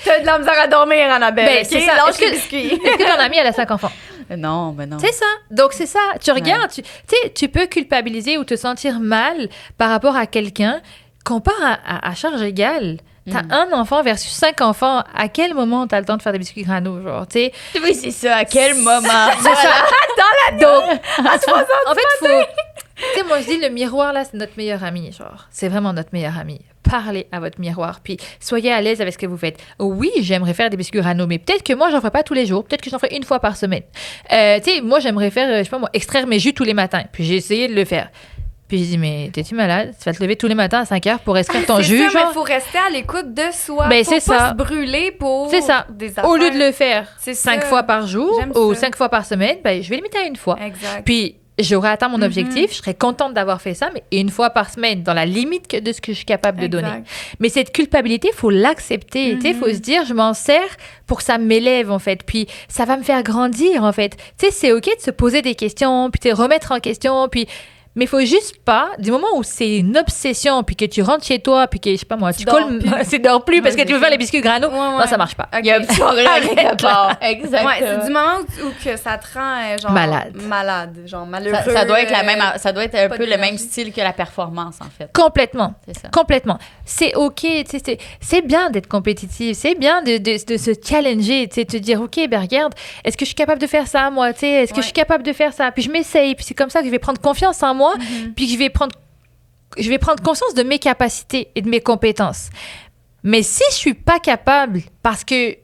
S2: t'as de la misère à dormir, Annabelle.
S3: Ben, c'est ça. Lâche les biscuits. Est-ce que ton amie, elle a 5 enfants?
S1: Non, mais non.
S3: C'est ça. Donc, c'est ça. Tu regardes, tu sais, tu peux culpabiliser ou te sentir mal par rapport à quelqu'un. Compare à charge égale. T'as un enfant versus 5 enfants. À quel moment t'as le temps de faire des biscuits Grano, genre, tu sais?
S1: Oui, c'est ça. À quel moment?
S3: C'est ça. Dans la Donc, en fait, faut... Tu sais, moi, je dis, le miroir, là, c'est notre meilleur ami, genre. C'est vraiment notre meilleur ami. Parlez à votre miroir, puis soyez à l'aise avec ce que vous faites. Oui, j'aimerais faire des biscuits Grano, mais peut-être que moi, j'en ferai pas tous les jours. Peut-être que j'en ferai une fois par semaine. Tu sais, moi, j'aimerais faire, je sais pas moi, extraire mes jus tous les matins. Puis j'ai essayé de le faire. Puis j'ai dit, mais t'es-tu malade? Tu vas te lever tous les matins à 5 heures pour extraire ton jus,
S2: ça,
S3: genre?
S2: Mais faut rester à l'écoute de soi.
S3: Ben,
S2: faut
S3: c'est
S2: pas
S3: ça.
S2: Se brûler pour
S3: c'est ça.
S2: Des affaires.
S3: Au lieu de le faire 5 fois par jour ou 5 fois par semaine, ben, je vais limiter à une fois.
S2: Exact.
S3: Puis j'aurai atteint mon objectif, je serai contente d'avoir fait ça, mais une fois par semaine, dans la limite de ce que je suis capable de donner. Mais cette culpabilité, il faut l'accepter. Il faut se dire, je m'en sers pour que ça m'élève, en fait. Puis ça va me faire grandir, en fait. Tu sais, c'est OK de se poser des questions, puis de remettre en question, puis... Mais il faut juste pas, du moment où c'est une obsession, puis que tu rentres chez toi, puis que, je sais pas moi, tu colles, tu dors plus parce que tu veux faire les biscuits Grano, non, ça marche pas.
S1: Il y a un petit problème quelque part. Exactement.
S2: Ouais, c'est du moment où que ça te rend, genre, malade, genre malheureux.
S1: Ça doit être ça doit être un peu le même style que la performance, en fait.
S3: Complètement.
S1: C'est ça.
S3: Complètement. C'est OK, tu sais, c'est bien d'être compétitive, c'est bien de se challenger, tu sais, te dire, OK, ben regarde, est-ce que je suis capable de faire ça, moi, tu sais, est-ce que je suis capable de faire ça? Puis je m'essaye, puis c'est comme ça que je vais prendre confiance en moi. Puis je vais prendre conscience de mes capacités et de mes compétences. Mais si je suis pas capable parce que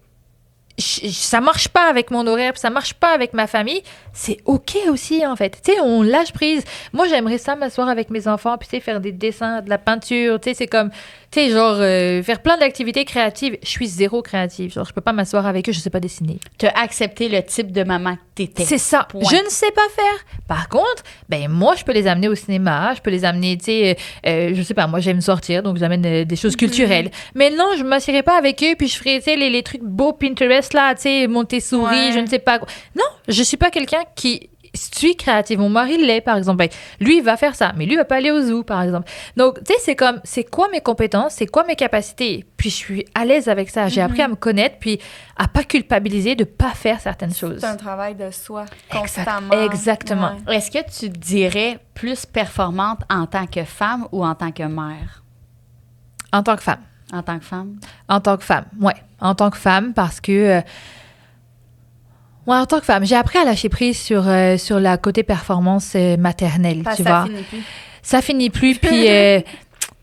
S3: ça marche pas avec mon horaire, puis ça marche pas avec ma famille, c'est OK aussi, en fait. Tu sais, on lâche prise. Moi, j'aimerais ça m'asseoir avec mes enfants, puis tu sais, faire des dessins, de la peinture, tu sais, c'est comme, tu sais, genre, faire plein d'activités créatives. Je suis zéro créative. Genre, je peux pas m'asseoir avec eux, je sais pas dessiner.
S1: Tu as accepté le type de maman que t'étais.
S3: C'est ça. Point. Je ne sais pas faire. Par contre, ben, moi, je peux les amener au cinéma, je peux les amener, tu sais, je sais pas, moi, j'aime sortir, donc j'amène des choses culturelles. Mais non, je m'assierai pas avec eux, puis je ferai, tu sais, les trucs beaux Pinterest, là, tu sais, Montessori, je ne sais pas quoi. Non, je suis pas quelqu'un qui suis créative. Mon mari l'est, par exemple. Lui, il va faire ça, mais lui, il va pas aller au zoo, par exemple. Donc, tu sais, c'est comme, c'est quoi mes compétences, c'est quoi mes capacités? Puis, je suis à l'aise avec ça. J'ai appris à me connaître, puis à pas culpabiliser de pas faire certaines choses.
S2: C'est un travail de soi, constamment.
S3: Exactement.
S1: Ouais. Est-ce que tu te dirais plus performante en tant que femme ou en tant que mère?
S3: En tant que femme.
S1: En tant que femme?
S3: En tant que femme, ouais. En tant que femme, parce que... ouais, en tant que femme, j'ai appris à lâcher prise sur la côté performance maternelle, tu vois. Ça finit plus, puis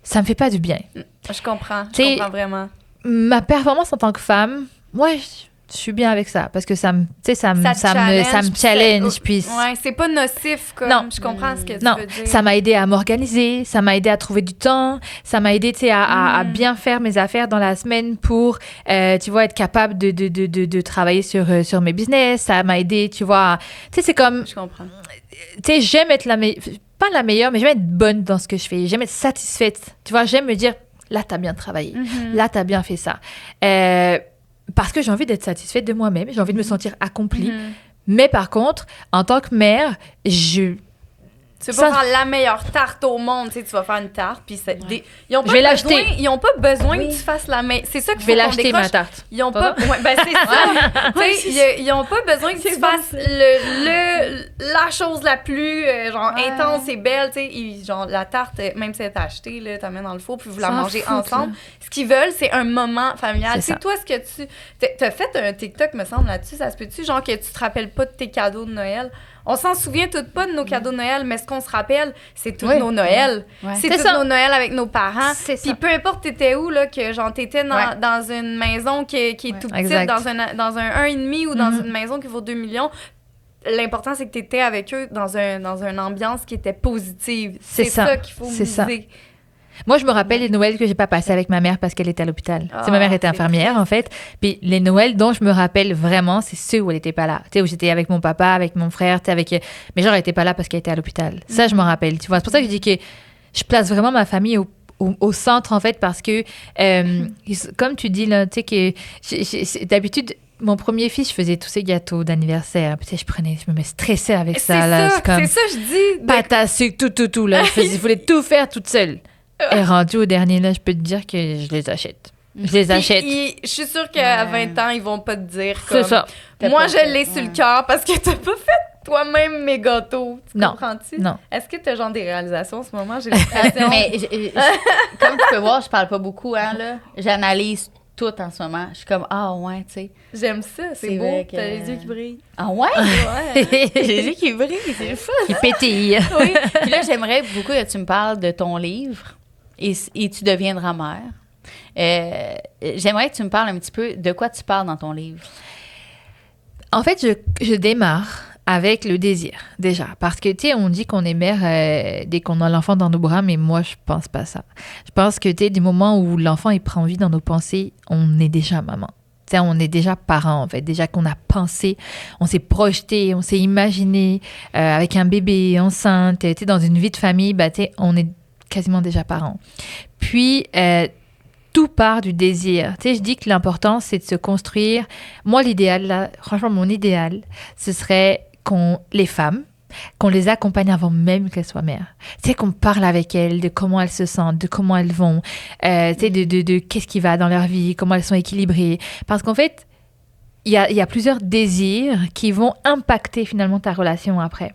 S3: ça me fait pas du bien.
S2: Je comprends vraiment.
S3: ma performance en tant que femme, moi, je suis bien avec ça parce que ça me challenge. Puis
S2: ouais, c'est pas nocif, comme.
S3: Non.
S2: Je comprends ce que tu
S3: non,
S2: veux dire.
S3: ça m'a aidé à m'organiser, ça m'a aidé à trouver du temps, ça m'a aidé, tu sais, à bien faire mes affaires dans la semaine pour, tu vois, être capable de travailler sur mes business. Ça m'a aidé, tu vois. Tu sais, c'est comme,
S2: Je comprends.
S3: tu sais, j'aime être pas la meilleure, mais j'aime être bonne dans ce que je fais. J'aime être satisfaite. Tu vois, j'aime me dire, là, t'as bien travaillé. Là, t'as bien fait ça. Parce que j'ai envie d'être satisfaite de moi-même. J'ai envie de me sentir accomplie. Mais par contre, en tant que mère,
S2: Tu vas pas faire la meilleure tarte au monde, tu sais, tu vas faire une tarte, puis ils ont pas
S3: Je vais l'acheter.
S2: Ils ont pas besoin que tu fasses la meilleure. C'est ça qu'il
S3: je
S2: faut
S3: vais
S2: qu'on
S3: l'acheter, ma
S2: décroche.
S3: tarte.
S2: Ils ont pas. Ouais, ben c'est ça. Tu sais, ils ont pas besoin que tu fasses la chose la plus intense et belle, tu sais. Genre la tarte, même si elle est achetée, là, t'amènes dans le four, puis vous la mangez ensemble. Ce qu'ils veulent, c'est un moment familial. Tu sais, toi, ce que tu t'as fait un TikTok, me semble, là-dessus, ça se peut-tu, genre que tu te rappelles pas de tes cadeaux de Noël? On s'en souvient toutes pas de nos cadeaux de Noël, mais ce qu'on se rappelle, c'est tous nos Noëls.
S1: Ouais.
S2: C'est tous nos Noëls avec nos parents.
S3: C'est
S2: Puis
S3: ça.
S2: peu importe t'étais où, là, que genre t'étais dans une maison qui est tout petite,
S3: exact.
S2: dans un 1,5 ou dans une maison qui vaut 2 millions, l'important, c'est que t'étais avec eux dans une ambiance qui était positive. C'est ça qu'il faut miser.
S3: Moi, je me rappelle les Noëls que j'ai pas passés avec ma mère parce qu'elle était à l'hôpital. Tu sais, ma mère était
S2: c'est
S3: infirmière, en fait. Puis les Noëls dont je me rappelle vraiment, c'est ceux où elle était pas là. Tu sais, où j'étais avec mon papa, avec mon frère, tu sais, avec... Mais genre, elle était pas là parce qu'elle était à l'hôpital. Ça, je me rappelle, tu vois. C'est pour ça que je dis que je place vraiment ma famille au centre, en fait, parce que, comme tu dis, là, tu sais, que d'habitude... Mon premier fils, je faisais tous ces gâteaux d'anniversaire. Puis, tu sais, je me stressais avec ça. Là.
S2: C'est ça, je dis.
S3: Pâte à sucre, tout. Là. Je voulais tout faire toute seule. Et rendu au dernier, là, je peux te dire que je les achète. Je les achète.
S2: Je suis sûre qu'à 20 ans, ils vont pas te dire
S3: C'est
S2: comme...
S3: ça.
S2: Moi, je l'ai sur le cœur parce que t'as pas fait toi-même mes gâteaux. Tu
S3: Non.
S2: comprends-tu?
S3: Non.
S2: Est-ce que t'as genre des réalisations en ce moment? J'ai l'impression...
S1: Mais comme tu peux voir, je parle pas beaucoup, hein, là. J'analyse tout en ce moment. Je suis comme, ah ouais, tu sais.
S2: J'aime ça, c'est
S1: C'est
S2: beau.
S1: vrai que-
S2: T'as les yeux qui brillent.
S1: Ah ouais?
S2: Ouais.
S1: J'ai les yeux qui brillent, c'est le fun.
S3: Qui pétille.
S1: Oui. Puis là, j'aimerais beaucoup que tu me parles de ton livre et tu deviendras mère. J'aimerais que tu me parles un petit peu de quoi tu parles dans ton livre.
S3: En fait, je démarre avec le désir, déjà. Parce que, tu sais, on dit qu'on est mère dès qu'on a l'enfant dans nos bras, mais moi, je pense pas ça. Je pense que, tu sais, du moment où l'enfant, il prend vie dans nos pensées, on est déjà maman. Tu sais, on est déjà parent, en fait. Déjà qu'on a pensé, on s'est projeté, on s'est imaginé avec un bébé, enceinte, tu sais, dans une vie de famille, bah, tu sais, on est quasiment déjà parent. Puis, tout part du désir. Tu sais, je dis que l'important, c'est de se construire. Moi, l'idéal, là, franchement, mon idéal, ce serait les femmes, qu'on les accompagne avant même qu'elles soient mères. Tu sais, qu'on parle avec elles de comment elles se sentent, de comment elles vont, tu sais, de qu'est-ce qui va dans leur vie, comment elles sont équilibrées. Parce qu'en fait, il y a plusieurs désirs qui vont impacter finalement ta relation après.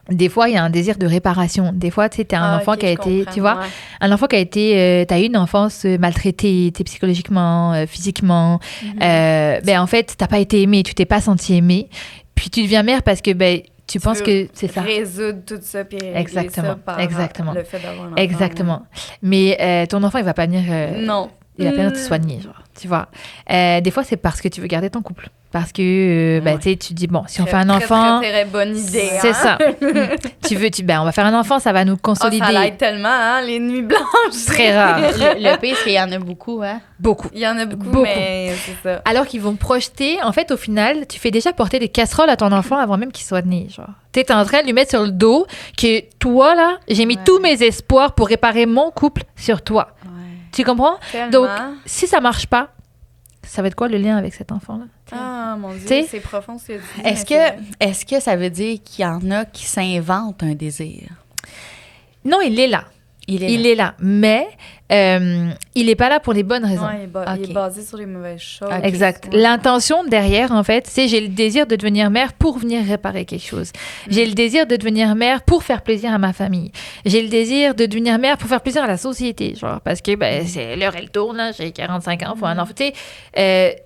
S3: Des fois, il y a un désir de réparation. Des fois, tu sais, t'as un enfant qui a été, tu vois, un enfant qui a été, t'as eu une enfance maltraitée, t'es psychologiquement, physiquement. Ben, en fait, t'as pas été aimée, tu t'es pas senti aimée. Puis tu deviens mère parce que, ben, tu penses que c'est ça.
S2: Résoudre tout ça, puis régler
S3: Exactement,
S2: ça par
S3: exactement.
S2: le fait d'avoir un enfant.
S3: Exactement. Mais ton enfant, il va pas venir.
S2: Non.
S3: Il va pas venir te soigner, genre, tu vois. Des fois, c'est parce que tu veux garder ton couple. Parce que, ben, tu sais, tu dis, bon, si on fait un enfant.
S2: Très, très bonne idée.
S3: C'est
S2: hein?
S3: ça. Ben, on va faire un enfant, ça va nous consolider.
S2: Oh, ça l'aide tellement, hein, les nuits blanches.
S3: Très rare.
S1: Le pire, c'est qu'il y en a beaucoup, hein?
S3: Beaucoup.
S2: Il y en a beaucoup. Mais c'est ça.
S3: Alors qu'ils vont projeter, en fait, au final, tu fais déjà porter des casseroles à ton enfant avant même qu'il soit né, genre. Tu es en train de lui mettre sur le dos que toi, là, j'ai mis tous mes espoirs pour réparer mon couple sur toi.
S1: Ouais.
S3: Tu comprends?
S2: Tellement.
S3: Donc, si ça marche pas, ça va être quoi le lien avec cet enfant-là?
S2: Ah, mon Dieu,
S3: T'sais,
S2: c'est profond ce que tu dis. mais c'est vrai.
S1: Est-ce que ça veut dire qu'il y en a qui s'inventent un désir?
S3: Non, il est là. Il est là. Mais il n'est pas là pour les bonnes raisons.
S2: Ouais, il est
S1: Ok.
S2: basé sur les mauvaises choses.
S1: Ok.
S3: Exact.
S2: Ouais.
S3: L'intention derrière, en fait, c'est j'ai le désir de devenir mère pour venir réparer quelque chose. J'ai le désir de devenir mère pour faire plaisir à ma famille. J'ai le désir de devenir mère pour faire plaisir à la société, genre, parce que ben, l'heure, elle tourne, là, j'ai 45 ans, faut un enfant. Tu sais,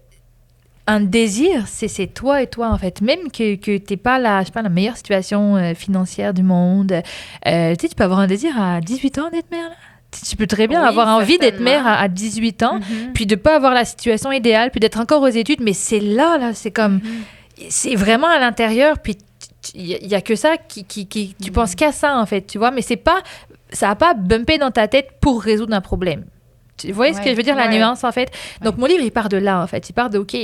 S3: un désir, c'est toi et toi, en fait. Même que tu n'es pas je sais pas, la meilleure situation financière du monde. Tu sais, tu peux avoir un désir à 18 ans d'être mère, là. Tu peux très bien
S2: Oui,
S3: avoir envie d'être
S2: certainement.
S3: mère à 18 ans,
S2: Mhm.
S3: puis de pas avoir la situation idéale, puis d'être encore aux études, mais c'est là, c'est comme... C'est vraiment à l'intérieur, puis il y a que ça tu penses qu'à ça, en fait, tu vois, mais c'est pas... Ça n'a pas bumpé dans ta tête pour résoudre un problème. Tu vois ce que je veux dire, la
S2: Ouais.
S3: nuance, en fait? Donc, mon livre, il part de là, en fait. Il part de, OK,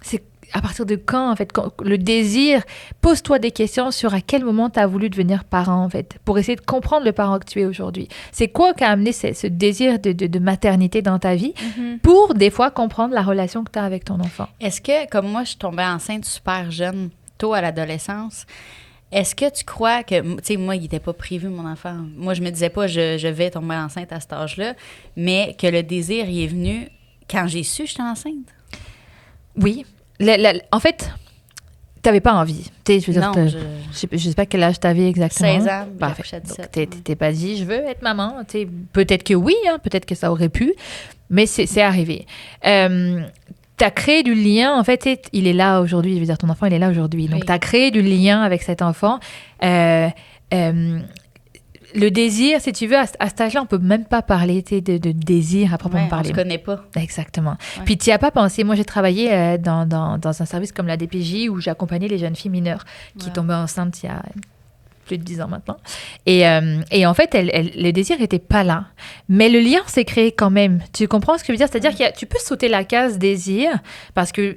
S3: c'est à partir de quand, en fait, le désir, pose-toi des questions sur à quel moment tu as voulu devenir parent, en fait, pour essayer de comprendre le parent que tu es aujourd'hui. C'est quoi qui a amené ce désir de maternité dans ta vie pour, des fois, comprendre la relation que tu as avec ton enfant.
S1: Est-ce que, comme moi, je suis tombée enceinte super jeune, tôt à l'adolescence, est-ce que tu crois que, tu sais, moi, il n'était pas prévu, mon enfant. Moi, je me disais pas, je vais tomber enceinte à cet âge-là, mais que le désir, il est venu quand j'ai su que j'étais enceinte?
S3: Oui. En fait, tu n'avais pas envie. Tu sais, je veux dire,
S1: Non,
S3: je sais pas quel âge tu avais exactement.
S1: 16 ans, j'ai
S3: Parfait.
S1: accouché à 17.
S3: Donc, t'es pas dit, je veux être maman. Tu sais, peut-être que oui, hein, peut-être que ça aurait pu, mais c'est arrivé. Tu as créé du lien, en fait, tu sais, il est là aujourd'hui, je veux dire, ton enfant, il est là aujourd'hui. Donc,
S1: Oui.
S3: tu as créé du lien avec cet enfant. Le désir, si tu veux, à cet âge-là, on peut même pas parler tu sais, de désir à proprement
S1: Ouais, on
S3: parler.
S1: se connaît pas.
S3: Exactement.
S1: Ouais.
S3: Puis tu n'y as pas pensé. Moi, j'ai travaillé dans un service comme la DPJ où j'accompagnais les jeunes filles mineures qui
S1: Wow.
S3: tombaient enceintes il y a plus de 10 ans maintenant. Et en fait, le désir n'était pas là. Mais le lien s'est créé quand même. Tu comprends ce que je veux dire? C'est-à-dire que tu peux sauter la case désir parce que...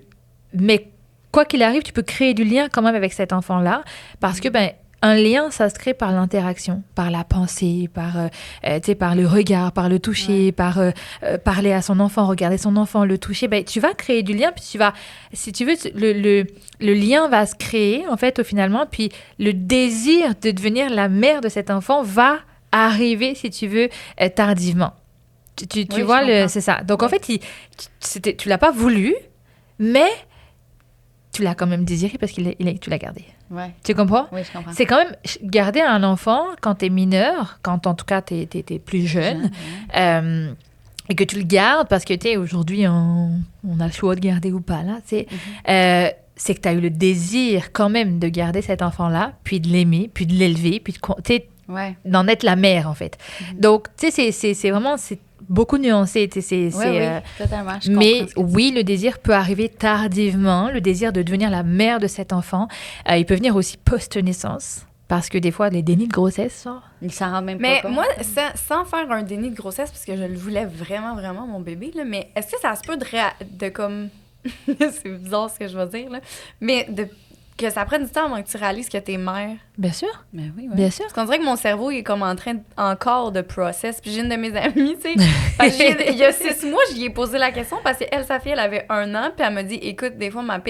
S3: Mais quoi qu'il arrive, tu peux créer du lien quand même avec cet enfant-là parce que, ben, un lien, ça se crée par l'interaction, par la pensée, tu sais, par le regard, par le toucher, par parler à son enfant, regarder son enfant, le toucher. Ben, tu vas créer du lien, puis tu vas, si tu veux, le lien va se créer, en fait, finalement, puis le désir de devenir la mère de cet enfant va arriver, si tu veux, tardivement. Tu
S1: Oui,
S3: vois,
S1: je comprends.
S3: c'est ça. Donc, en fait, tu l'as pas voulu, mais tu l'as quand même désiré parce que tu l'as gardé.
S1: Ouais.
S3: Tu comprends?
S1: Oui, je comprends.
S3: C'est quand même garder un enfant quand t'es mineur, quand en tout cas t'es plus jeune, et que tu le gardes parce que tu sais, aujourd'hui on a le choix de garder ou pas là, tu sais. C'est que tu as eu le désir quand même de garder cet enfant-là, puis de l'aimer, puis de l'élever, puis
S1: Ouais.
S3: d'en être la mère en fait. Donc tu sais, c'est vraiment beaucoup nuancé. Tu sais,
S1: Oui, totalement. Je
S3: mais
S1: comprends ce que tu dis.
S3: oui, le désir peut arriver tardivement, le désir de devenir la mère de cet enfant. Il peut venir aussi post-naissance, parce que des fois, les dénis de grossesse, ça...
S1: Il s'en rend même
S2: Mais
S1: pas compte.
S2: moi, sans faire un déni de grossesse, parce que je le voulais vraiment, vraiment, mon bébé, là, mais est-ce que ça se peut de comme... c'est bizarre ce que je vais dire, là. Mais que ça prenne du temps avant que tu réalises que t'es mère.
S3: Bien sûr,
S1: Mais oui,
S3: bien sûr.
S2: Parce qu'on dirait que mon cerveau il est comme en train encore de process. Puis j'ai une de mes amies, tu sais, parce que il y a 6 mois, j'y ai posé la question parce qu'elle, sa fille, elle avait 1 an. Puis elle me dit, écoute, des fois, ma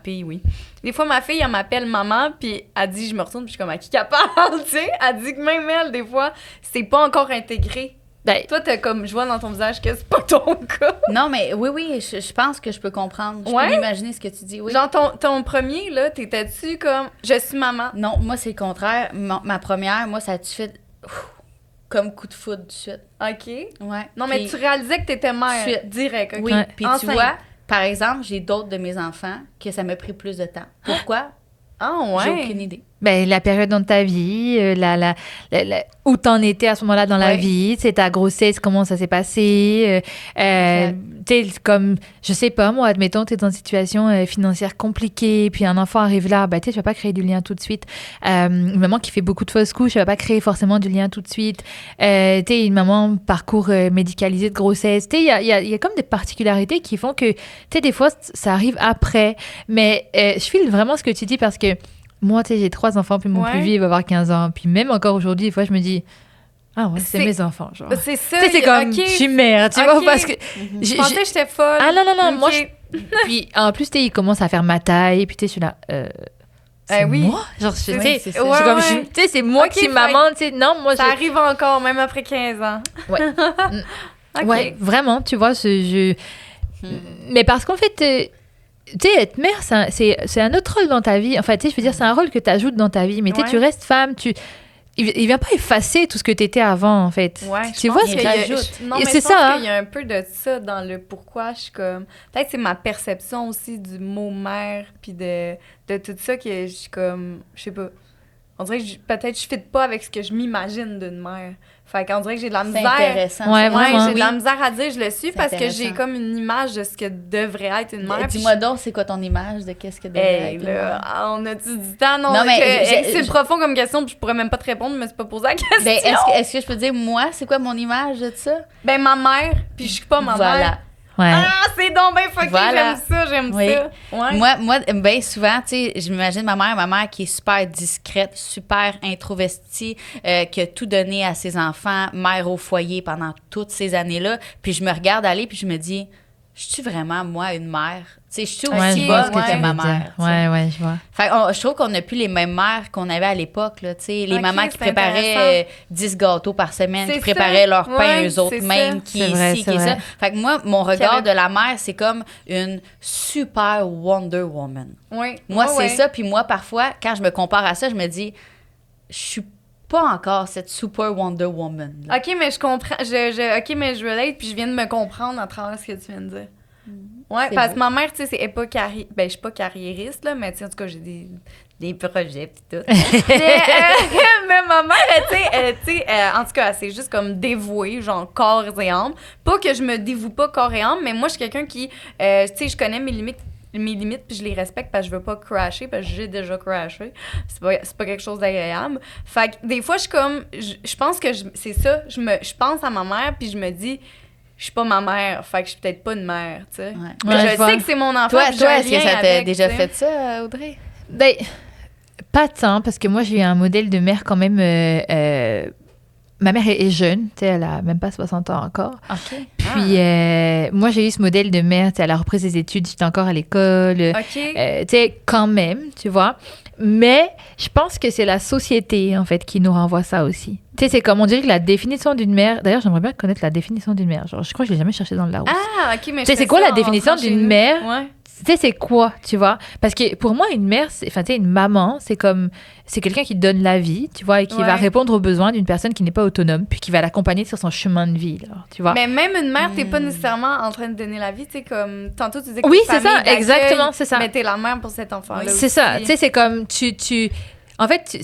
S2: fille, oui. Des fois, ma fille, elle m'appelle maman. Puis elle dit, je me retourne, puis je suis comme, à qui qu'elle parle, tu sais? Elle dit que même elle, des fois, c'est pas encore intégré.
S3: Ben,
S2: Toi, t'as comme, je vois dans ton visage que c'est pas ton cas.
S1: Non, mais oui, je pense que je peux comprendre. Je
S2: Ouais?
S1: peux m'imaginer ce que tu dis. Oui.
S2: Genre, ton premier, là, t'étais-tu comme, je suis maman?
S1: Non, moi, c'est le contraire. Ma première, moi, ça a tout de suite comme coup de foudre tout de suite.
S2: OK.
S1: Ouais.
S2: Non, mais
S1: Puis-
S2: tu réalisais que t'étais mère,
S1: Suite.
S2: direct, OK?
S1: Oui,
S3: Ouais.
S1: puis tu
S2: Enceinte.
S1: vois, par exemple, j'ai d'autres de mes enfants que ça m'a pris plus de temps. Pourquoi?
S2: Ah, ouais.
S1: J'ai aucune idée.
S3: ben, la période dans ta vie, où t'en étais à ce moment-là dans la
S1: Ouais.
S3: vie, tu sais, ta grossesse, comment ça s'est passé. Tu sais, comme, je sais pas, moi, admettons, t'es dans une situation financière compliquée, puis un enfant arrive là, ben, tu sais, tu vas pas créer du lien tout de suite. Une maman qui fait beaucoup de fausses couches, elle va pas créer forcément du lien tout de suite. Tu sais, une maman parcours médicalisé de grossesse. Tu sais, il y a comme des particularités qui font que, tu sais, des fois, ça arrive après. Mais je file vraiment ce que tu dis parce que moi, tu sais, j'ai 3 enfants, puis mon
S2: Ouais.
S3: plus vieux, il va avoir 15 ans. Puis même encore aujourd'hui, des fois, je me dis, ah ouais, c'est
S2: C'est-
S3: mes enfants, genre.
S2: C'est ça.
S3: Tu sais, c'est comme,
S2: OK.
S3: je suis mère, tu vois,
S2: Ok.
S3: parce que...
S2: Je pensais que j'étais folle.
S3: Ah non, non, non,
S2: Ok.
S3: moi, Puis en plus, tu sais, il commence à faire ma taille, puis tu sais, je suis là, c'est
S2: oui.
S3: moi? Genre, je
S1: Oui,
S3: sais,
S1: c'est
S3: je
S1: ça.
S3: suis
S2: Ouais,
S3: comme,
S2: ouais.
S3: tu sais, c'est moi
S2: Ok,
S3: qui suis
S2: fine.
S3: maman, tu sais, non, moi,
S2: Ça arrive encore, même après 15 ans.
S3: Ouais.
S2: OK.
S3: Ouais, vraiment, tu vois, mais parce qu'en fait, tu sais, être mère, c'est un autre rôle dans ta vie. Enfin, tu sais, je veux dire, c'est un rôle que tu ajoutes dans ta vie. Mais tu sais,
S2: Ouais.
S3: tu restes femme, il vient pas effacer tout ce que tu étais avant, en fait.
S2: Ouais,
S3: Tu
S2: je
S3: vois
S2: pense
S3: ce
S2: qu'il
S3: que
S2: y a-
S1: j'ajoute.
S2: Non,
S3: Et
S2: mais
S3: c'est
S2: je pense
S3: ça, hein.
S2: qu'il y a un peu de ça dans le pourquoi je suis comme... Peut-être que c'est ma perception aussi du mot mère, puis de tout ça que je suis comme... Je sais pas. on dirait que peut-être je fit pas avec ce que je m'imagine d'une mère. Fait qu'on dirait que j'ai de la
S1: C'est
S2: misère.
S1: intéressant.
S3: Ouais,
S1: ça.
S3: vraiment.
S2: J'ai de la misère à dire je le suis
S1: C'est
S2: parce que j'ai
S1: intéressant.
S2: comme une image de ce que devrait être une mère. puis
S1: Dis-moi donc, c'est quoi ton image de qu'est-ce que devrait
S2: Hey,
S1: être?
S2: là, on a-tu du temps? Non,
S1: Non, mais
S2: c'est profond comme question, puis je pourrais même pas te répondre, mais c'est pas posé la question.
S1: Ben, est-ce que je peux dire, moi, c'est quoi mon image de ça?
S2: Ben, ma mère, puis je suis pas ma
S1: Voilà.
S2: mère.
S3: Ouais.
S2: Ah, c'est donc ben fucké,
S1: Voilà.
S2: j'aime
S1: Oui.
S2: ça. Ouais.
S1: Moi, bien souvent, tu sais, je m'imagine ma mère qui est super discrète, super introvertie, qui a tout donné à ses enfants, mère au foyer pendant toutes ces années-là. Puis je me regarde aller, puis je me dis, je suis vraiment, moi, une mère? Tu sais, je suis
S3: Ouais,
S1: aussi
S3: je vois
S1: bonne
S3: ce que tu
S1: que ma
S3: veux dire.
S1: mère. tu sais.
S3: Ouais, je vois.
S1: Fait je trouve qu'on n'a plus les mêmes mères qu'on avait à l'époque, là, tu sais. Les
S2: Ok,
S1: mamans qui
S2: c'est intéressant.
S1: préparaient 10 gâteaux par semaine,
S2: C'est
S1: qui préparaient
S2: ça.
S1: leur pain
S2: Ouais,
S1: eux autres
S2: c'est
S1: mêmes,
S2: ça.
S1: qui
S3: C'est
S1: est
S3: vrai,
S1: ci,
S3: c'est
S1: qui est ça.
S3: vrai.
S1: Fait que moi, mon regard
S2: avait-
S1: de la mère, c'est comme une super Wonder Woman.
S2: Ouais.
S1: Moi,
S2: Ouais,
S1: c'est
S2: ouais.
S1: ça. Puis moi, parfois, quand je me compare à ça, je me dis, je suis pas encore cette super Wonder Woman. là.
S2: OK, mais je comprends. OK, mais je relate, puis je viens de me comprendre à travers ce que tu viens de dire. Ouais,
S1: C'est
S2: parce
S1: beau.
S2: que ma mère, tu sais, c'est pas ben, je suis pas carriériste, là, mais tu sais, en tout cas, j'ai des projets, pis tout. mais ma mère, en tout cas, c'est juste comme dévouée, genre corps et âme. Pas que je me dévoue pas corps et âme, mais moi, je suis quelqu'un qui, tu sais, je connais mes limites, puis je les respecte parce que je veux pas crasher, parce que j'ai déjà crashé. C'est pas quelque chose d'agréable. Fait que des fois, je suis comme, je pense que c'est ça, je pense à ma mère, puis je me dis, je suis pas ma mère, fait que je suis peut-être pas une mère, tu sais.
S1: Ouais.
S2: Mais
S3: Ouais,
S2: je
S3: je vois.
S2: sais que c'est mon enfant,
S1: Toi,
S2: puis j'ai un
S1: est-ce que
S2: lien
S1: ça t'a
S2: avec,
S1: déjà
S2: tu sais.
S1: fait ça, Audrey?
S3: Ben, pas tant, parce que moi, j'ai eu un modèle de mère quand même. Ma mère est jeune, tu sais, elle a même pas 60 ans encore.
S1: OK.
S3: Puis, moi, j'ai eu ce modèle de mère, tu sais, elle a repris ses études, j'étais encore à l'école.
S2: OK.
S3: Tu sais, quand même, tu vois. Mais je pense que c'est la société, en fait, qui nous renvoie ça aussi. Tu sais, c'est comme on dirait que la définition d'une mère. D'ailleurs, j'aimerais bien connaître la définition d'une mère. Genre, je crois que je l'ai jamais cherché dans le Larousse.
S2: Ah, OK, mais
S3: Tu sais, c'est quoi la définition d'une mère?
S2: Ouais.
S3: Tu sais, c'est quoi, tu vois? Parce que pour moi, une mère, enfin, tu sais, une maman, c'est quelqu'un qui donne la vie, tu vois, et qui
S2: Ouais.
S3: va répondre aux besoins d'une personne qui n'est pas autonome, puis qui va l'accompagner sur son chemin de vie, là, tu vois?
S2: Mais même une mère, t'es pas nécessairement en train de donner la vie, tu sais, comme tantôt tu disais que
S3: Oui,
S2: t'es
S3: c'est ça,
S2: famille d'accueil,
S3: exactement, c'est ça.
S2: Mais t'es la mère pour cet enfant-là.
S3: C'est ça,
S2: aussi.
S3: tu sais, c'est comme en fait,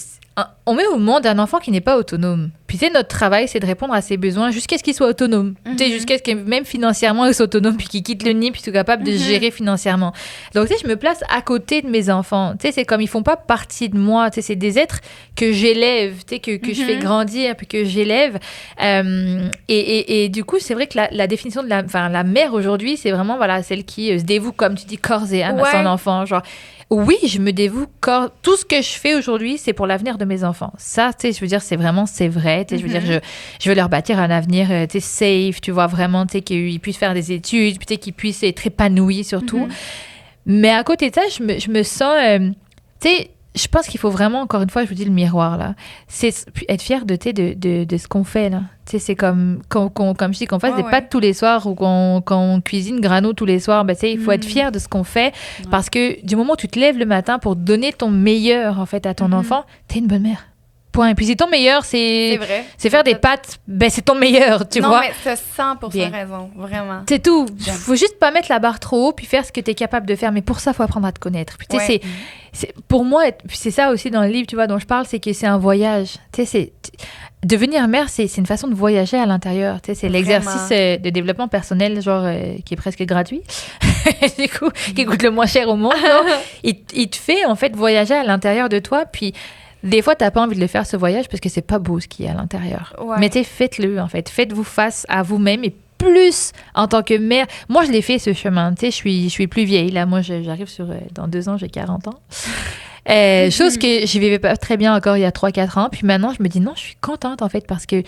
S3: on met au monde un enfant qui n'est pas autonome. Puis, tu sais, notre travail, c'est de répondre à ses besoins jusqu'à ce qu'il soit autonome. Tu sais, jusqu'à ce que même financièrement, il soit autonome, puis qu'il quitte le nid, puis qu'il soit capable de gérer financièrement. Donc, tu sais, je me place à côté de mes enfants. Tu sais, c'est comme, ils font pas partie de moi. Tu sais, c'est des êtres que j'élève, tu sais, que je fais grandir, puis que j'élève. Et du coup, c'est vrai que la définition de la mère aujourd'hui, c'est vraiment, voilà, celle qui se dévoue, comme tu dis, corps et âme à son enfant. Genre, oui, je me dévoue tout ce que je fais aujourd'hui, c'est pour l'avenir de mes enfants. Ça, tu sais, je veux dire, c'est vrai. Tu sais, je veux dire, je veux leur bâtir un avenir, tu sais, safe, tu vois, vraiment, tu sais, qu'ils puissent faire des études, puis tu sais, qu'ils puissent être épanouis surtout. Mais à côté de ça, je me sens, tu sais, je pense qu'il faut vraiment, encore une fois, je vous dis le miroir, là, c'est être fier de ce qu'on fait, là. Tu sais, c'est comme je dis, qu'on fasse des pâtes tous les soirs ou qu'on cuisine grano tous les soirs. Ben, tu sais, il faut être fier de ce qu'on fait parce que du moment où tu te lèves le matin pour donner ton meilleur, en fait, à ton enfant, t'es une bonne mère. Point. Et puis si ton meilleur, c'est
S2: vrai.
S3: faire des pâtes, ben c'est ton meilleur, tu vois.
S2: Non, mais t'as 100%
S1: Bien.
S2: raison, vraiment.
S3: C'est tout.
S1: J'aime.
S3: Faut juste pas mettre la barre trop haut puis faire ce que tu es capable de faire. Mais pour ça, faut apprendre à te connaître. Puis, tu sais, pour moi, puis c'est ça aussi dans le livre, tu vois, dont je parle, c'est que c'est un voyage. Tu sais, devenir mère, c'est une façon de voyager à l'intérieur. Tu sais, c'est l'exercice de développement personnel, genre, qui est presque gratuit. Du coup, qui coûte le moins cher au monde. Il te fait, en fait, voyager à l'intérieur de toi. Puis, des fois, t'as pas envie de le faire, ce voyage, parce que c'est pas beau ce qu'il y a à l'intérieur.
S2: Ouais.
S3: Mais tu sais, faites-le, en fait. Faites-vous face à vous-même et plus en tant que mère. Moi, je l'ai fait, ce chemin. Tu sais, je suis plus vieille. Là, moi, j'arrive dans 2 ans, j'ai 40 ans. Chose que je vivais pas très bien encore il y a 3-4 ans. Puis maintenant, je me dis non, je suis contente, en fait, parce que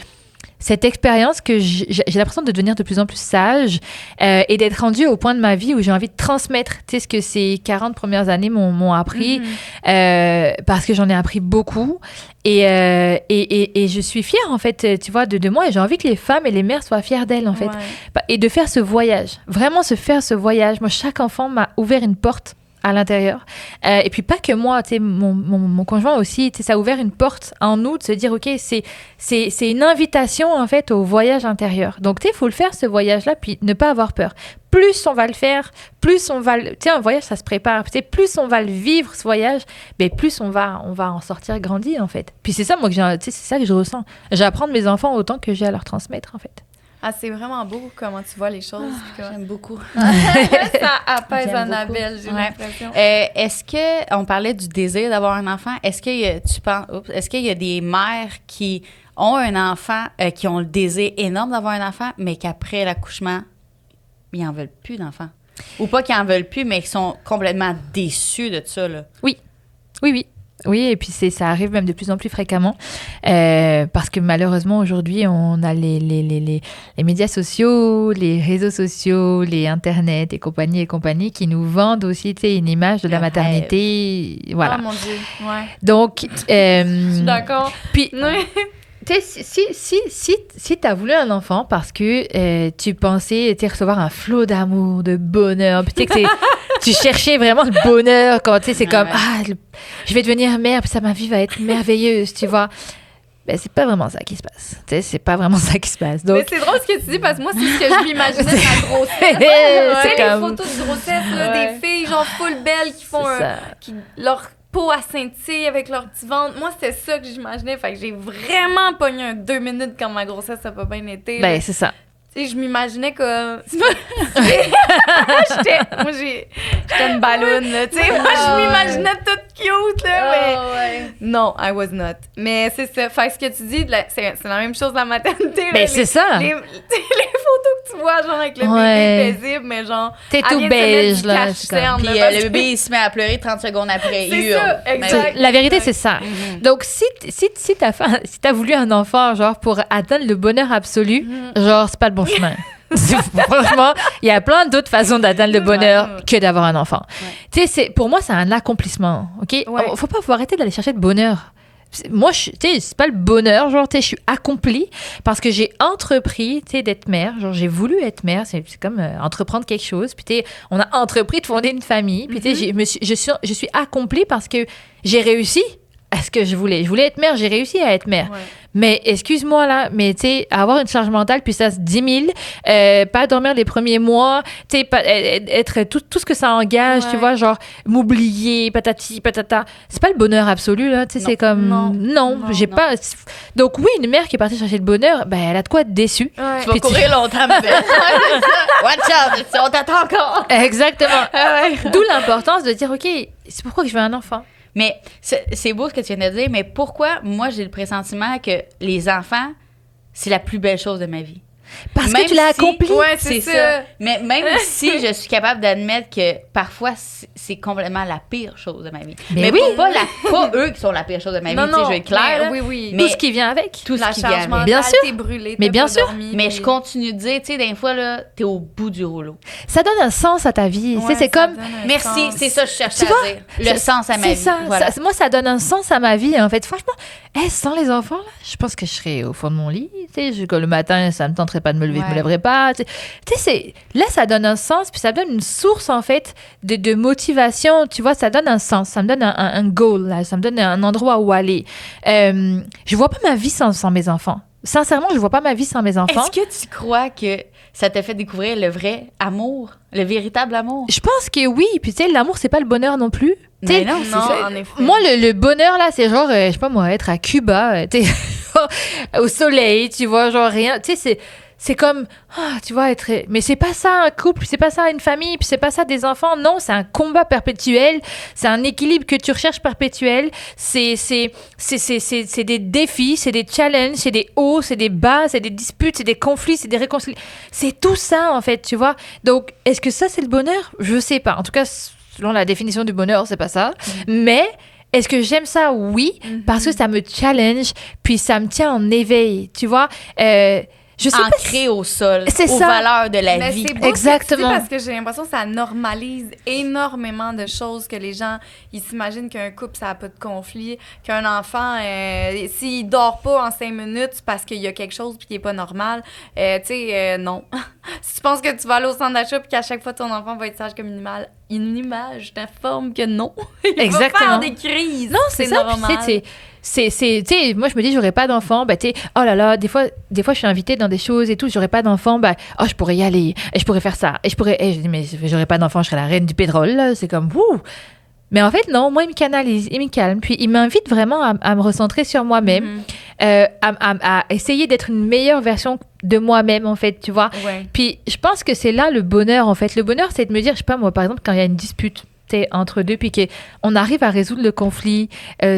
S3: cette expérience que j'ai l'impression de devenir de plus en plus sage et d'être rendue au point de ma vie où j'ai envie de transmettre, tu sais, ce que ces 40 premières années m'ont appris, parce que j'en ai appris beaucoup et je suis fière, en fait, tu vois, de moi, et j'ai envie que les femmes et les mères soient fières d'elles, en fait, et de faire ce voyage, vraiment se faire ce voyage. Moi, chaque enfant m'a ouvert une porte à l'intérieur. Et puis pas que moi, tu sais, mon conjoint aussi, tu sais, ça a ouvert une porte en nous de se dire, OK, c'est une invitation en fait au voyage intérieur. Donc tu sais, il faut le faire ce voyage-là, puis ne pas avoir peur. Plus on va le faire, plus on va le... Tu sais, un voyage, ça se prépare. Tu sais, plus on va le vivre, ce voyage, ben, plus on va en sortir grandi, en fait. Puis c'est ça, moi, tu sais, c'est ça que je ressens. J'apprends de mes enfants autant que j'ai à leur transmettre, en fait.
S2: Ah, c'est vraiment beau comment tu vois les choses.
S1: J'aime beaucoup.
S2: Ça apaise
S1: J'aime
S2: Annabelle, j'ai
S1: Ouais.
S2: l'impression.
S1: Est-ce que on parlait du désir d'avoir un enfant? Est-ce qu'il y a des mères qui ont un enfant, qui ont le désir énorme d'avoir un enfant, mais qu'après l'accouchement, ils en veulent plus d'enfants? Ou pas qu'ils en veulent plus, mais qui sont complètement déçus de ça, là.
S3: Oui. Oui, et puis ça arrive même de plus en plus fréquemment parce que malheureusement aujourd'hui on a les médias sociaux, les réseaux sociaux, les internets et compagnie qui nous vendent aussi, tu sais, une image de la
S1: Le
S3: maternité, voilà.
S2: Oh mon Dieu, ouais.
S3: Donc
S2: Je suis d'accord.
S3: puis
S2: Ouais.
S3: tu sais, si tu as voulu un enfant parce que tu pensais recevoir un flot d'amour, de bonheur, puis tu sais que tu cherchais vraiment le bonheur quand tu sais, c'est comme
S1: Ouais.
S3: je vais devenir mère, puis ça, ma vie va être merveilleuse, tu vois. Ben, c'est pas vraiment ça qui se passe. Tu sais, c'est pas vraiment ça qui se passe.
S2: Mais
S3: Donc,
S2: c'est drôle ce que tu dis parce que moi, c'est ce que je m'imaginais de ma grossesse.
S3: C'est
S2: Tu sais, les
S3: comme-
S2: photos de grossesse là,
S1: Ouais.
S2: des filles, genre full belles, qui font
S3: c'est ça.
S2: leur peau à scintille avec leur petit ventre. Moi, c'était ça que j'imaginais. Fait que j'ai vraiment pogné un 2 minutes quand ma grossesse a pas bien été.
S3: Ben, c'est ça.
S2: Tu sais, je m'imaginais comme... J'étais une balloune, là. Tu sais, moi, je m'imaginais toute cute, là, mais... Non, I was not. Mais c'est ça. Fait que ce que tu dis, c'est la même chose de la maternité. là.
S3: Ben, c'est ça.
S2: Les photos que tu vois, genre, avec le
S3: Ouais.
S2: bébé paisible, mais genre...
S3: T'es
S2: elle
S3: tout
S2: vient de se mettre
S3: beige,
S2: du
S3: là.
S2: cache-cerne,
S1: Puis
S2: là, parce
S1: le
S2: que-
S1: bébé, il se met à pleurer 30 secondes après.
S2: C'est
S1: il hurle.
S2: ça,
S1: Mais-
S2: exact.
S3: La vérité, c'est ça.
S1: Mhm.
S3: Donc, si t'as voulu un enfant, genre, pour atteindre le bonheur absolu, genre, c'est pas le bon chemin. Franchement, il y a plein d'autres façons d'atteindre le bonheur
S1: Ouais.
S3: que d'avoir un enfant. Tu sais, pour moi, c'est un accomplissement, OK?
S2: Ouais.
S3: Faut arrêter d'aller chercher le bonheur. Moi, tu sais, c'est pas le bonheur, genre, tu sais, je suis accomplie parce que j'ai entrepris, tu sais, d'être mère. Genre, j'ai voulu être mère, c'est comme entreprendre quelque chose. Puis, tu sais, on a entrepris de fonder une famille. Puis, tu sais, je suis accomplie parce que j'ai réussi à ce que je voulais. Je voulais être mère, j'ai réussi à être mère.
S2: Ouais.
S3: Mais excuse-moi là, mais tu sais, avoir une charge mentale, puis ça, 10 000, pas dormir les premiers mois, tu sais, être tout ce que ça engage,
S2: Ouais.
S3: tu vois, genre m'oublier, patati, patata. C'est pas le bonheur absolu, là, tu sais,
S1: Non.
S3: c'est comme.
S2: Non.
S3: Non, j'ai
S1: non.
S3: pas. Donc, oui, une mère qui est partie chercher le bonheur, ben, elle a de quoi être déçue.
S2: Ouais.
S1: Tu vas
S3: Puis tu-
S1: courir longtemps, ma belle. Watch out, on t'attend encore.
S3: Exactement. D'où l'importance de dire, OK, c'est pourquoi que je veux un enfant.
S1: Mais c'est beau ce que tu viens de dire, mais pourquoi moi j'ai le pressentiment que les enfants, c'est la plus belle chose de ma vie?
S3: Parce
S1: Même
S3: que tu l'as
S1: si-
S3: accompli.
S2: Ouais,
S1: C'est
S2: c'est
S1: ça.
S2: ça.
S1: Mais même si je suis capable d'admettre que parfois c'est complètement la pire chose de ma vie.
S3: Mais
S1: Mais
S3: oui.
S1: pas eux qui sont la pire chose de ma vie, tu sais, je vais être claire. là.
S2: mais oui.
S1: Mais
S3: Tout ce qui vient avec.
S1: tout ce
S2: La
S1: qui
S2: charge
S1: vient avec.
S2: mentale,
S3: Bien sûr.
S2: t'es brûlé,
S3: Mais
S2: t'as
S3: bien
S2: pas
S3: sûr.
S2: dormi,
S1: Mais
S2: puis-
S1: je continue de dire, tu sais, des fois, là, t'es au bout du rouleau.
S3: Ça donne un sens à ta vie. Tu sais,
S2: Ouais,
S3: c'est
S2: ça
S3: comme.
S2: donne un
S1: Merci,
S2: sens.
S1: c'est ça que je cherchais
S3: Tu
S1: à
S3: vois,
S1: dire. Le
S3: c'est-
S1: sens à ma
S3: c'est
S1: vie.
S3: ça,
S1: Voilà.
S3: moi, ça donne un sens à ma vie, en fait. Franchement, sans les enfants, là, je pense que je serais au fond de mon lit. Tu sais, le matin, ça me tenterait pas de me lever, je me
S1: Ouais.
S3: lèverais pas. Tu sais, là, ça donne un sens, puis ça me donne une source, en fait, de motivation. Tu vois, ça donne un sens, ça me donne un goal, là, ça me donne un endroit où aller. Je vois pas ma vie sans mes enfants. Sincèrement, je vois pas ma vie sans mes enfants.
S1: Est-ce que tu crois que ça t'a fait découvrir le vrai amour, le véritable amour?
S3: Je pense que oui. Puis, tu sais, l'amour, c'est pas le bonheur non plus. Tu sais,
S1: Mais non, c'est
S2: Non,
S1: ça.
S2: en effet.
S3: moi, le bonheur, là, c'est genre, je sais pas moi, être à Cuba, tu sais, au soleil, tu vois, genre rien. Tu sais, c'est comme, tu vois, être. Mais c'est pas ça un couple, c'est pas ça une famille, puis c'est pas ça des enfants. Non, c'est un combat perpétuel, c'est un équilibre que tu recherches perpétuel. C'est des défis, c'est des challenges, c'est des hauts, c'est des bas, c'est des disputes, c'est des conflits, c'est des réconciliations. C'est tout ça, en fait, tu vois. Donc, est-ce que ça, c'est le bonheur? Je sais pas. En tout cas, selon la définition du bonheur, c'est pas ça. Mais est-ce que j'aime ça? Oui, parce que ça me challenge, puis ça me tient en éveil, tu vois. je sais pas
S1: ancré au sol,
S3: C'est
S1: aux
S3: ça.
S1: valeurs de la
S2: Mais
S1: vie.
S2: c'est beau
S3: Exactement.
S2: parce que j'ai l'impression que ça normalise énormément de choses que les gens, ils s'imaginent qu'un couple, ça n'a pas de conflit, qu'un enfant, s'il dort pas en 5 minutes, c'est parce qu'il y a quelque chose puis qu'il est pas normal. Non. Si tu penses que tu vas aller au centre d'achat puis qu'à chaque fois ton enfant va être sage comme une image t'informe que non. Il
S3: Exactement.
S2: va faire des crises.
S3: Non, c'est ça.
S2: normal.
S3: Puis, tu sais, moi, je me dis, j'aurais pas d'enfant. Bah, tu sais, oh là là, des fois, je suis invitée dans des choses et tout, j'aurais pas d'enfant. Bah, oh, je pourrais y aller. Et je pourrais faire ça. Et je pourrais. Et je dis, mais j'aurais pas d'enfant, je serais la reine du pétrole, là. C'est comme, wouh! Mais en fait, non, moi, il me canalise, il me calme. Puis, il m'invite vraiment à me recentrer sur moi-même, à essayer d'être une meilleure version de moi-même, en fait, tu vois.
S2: Ouais.
S3: Puis, je pense que c'est là le bonheur, en fait. Le bonheur, c'est de me dire, je sais pas, moi, par exemple, quand il y a une dispute, entre deux, puis qu'on arrive à résoudre le conflit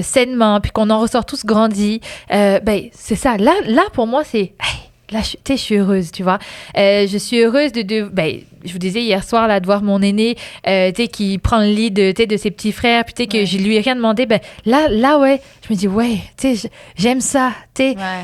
S3: sainement, puis qu'on en ressort tous grandis, ben, c'est ça. Là, pour moi, c'est... Hey, là, je suis heureuse, tu vois. Je suis heureuse ben, je vous disais hier soir, là, de voir mon aîné, qui prend le lead, de ses petits frères, puis que je lui ai rien demandé. Ben, là, ouais, je me dis, ouais, j'aime ça,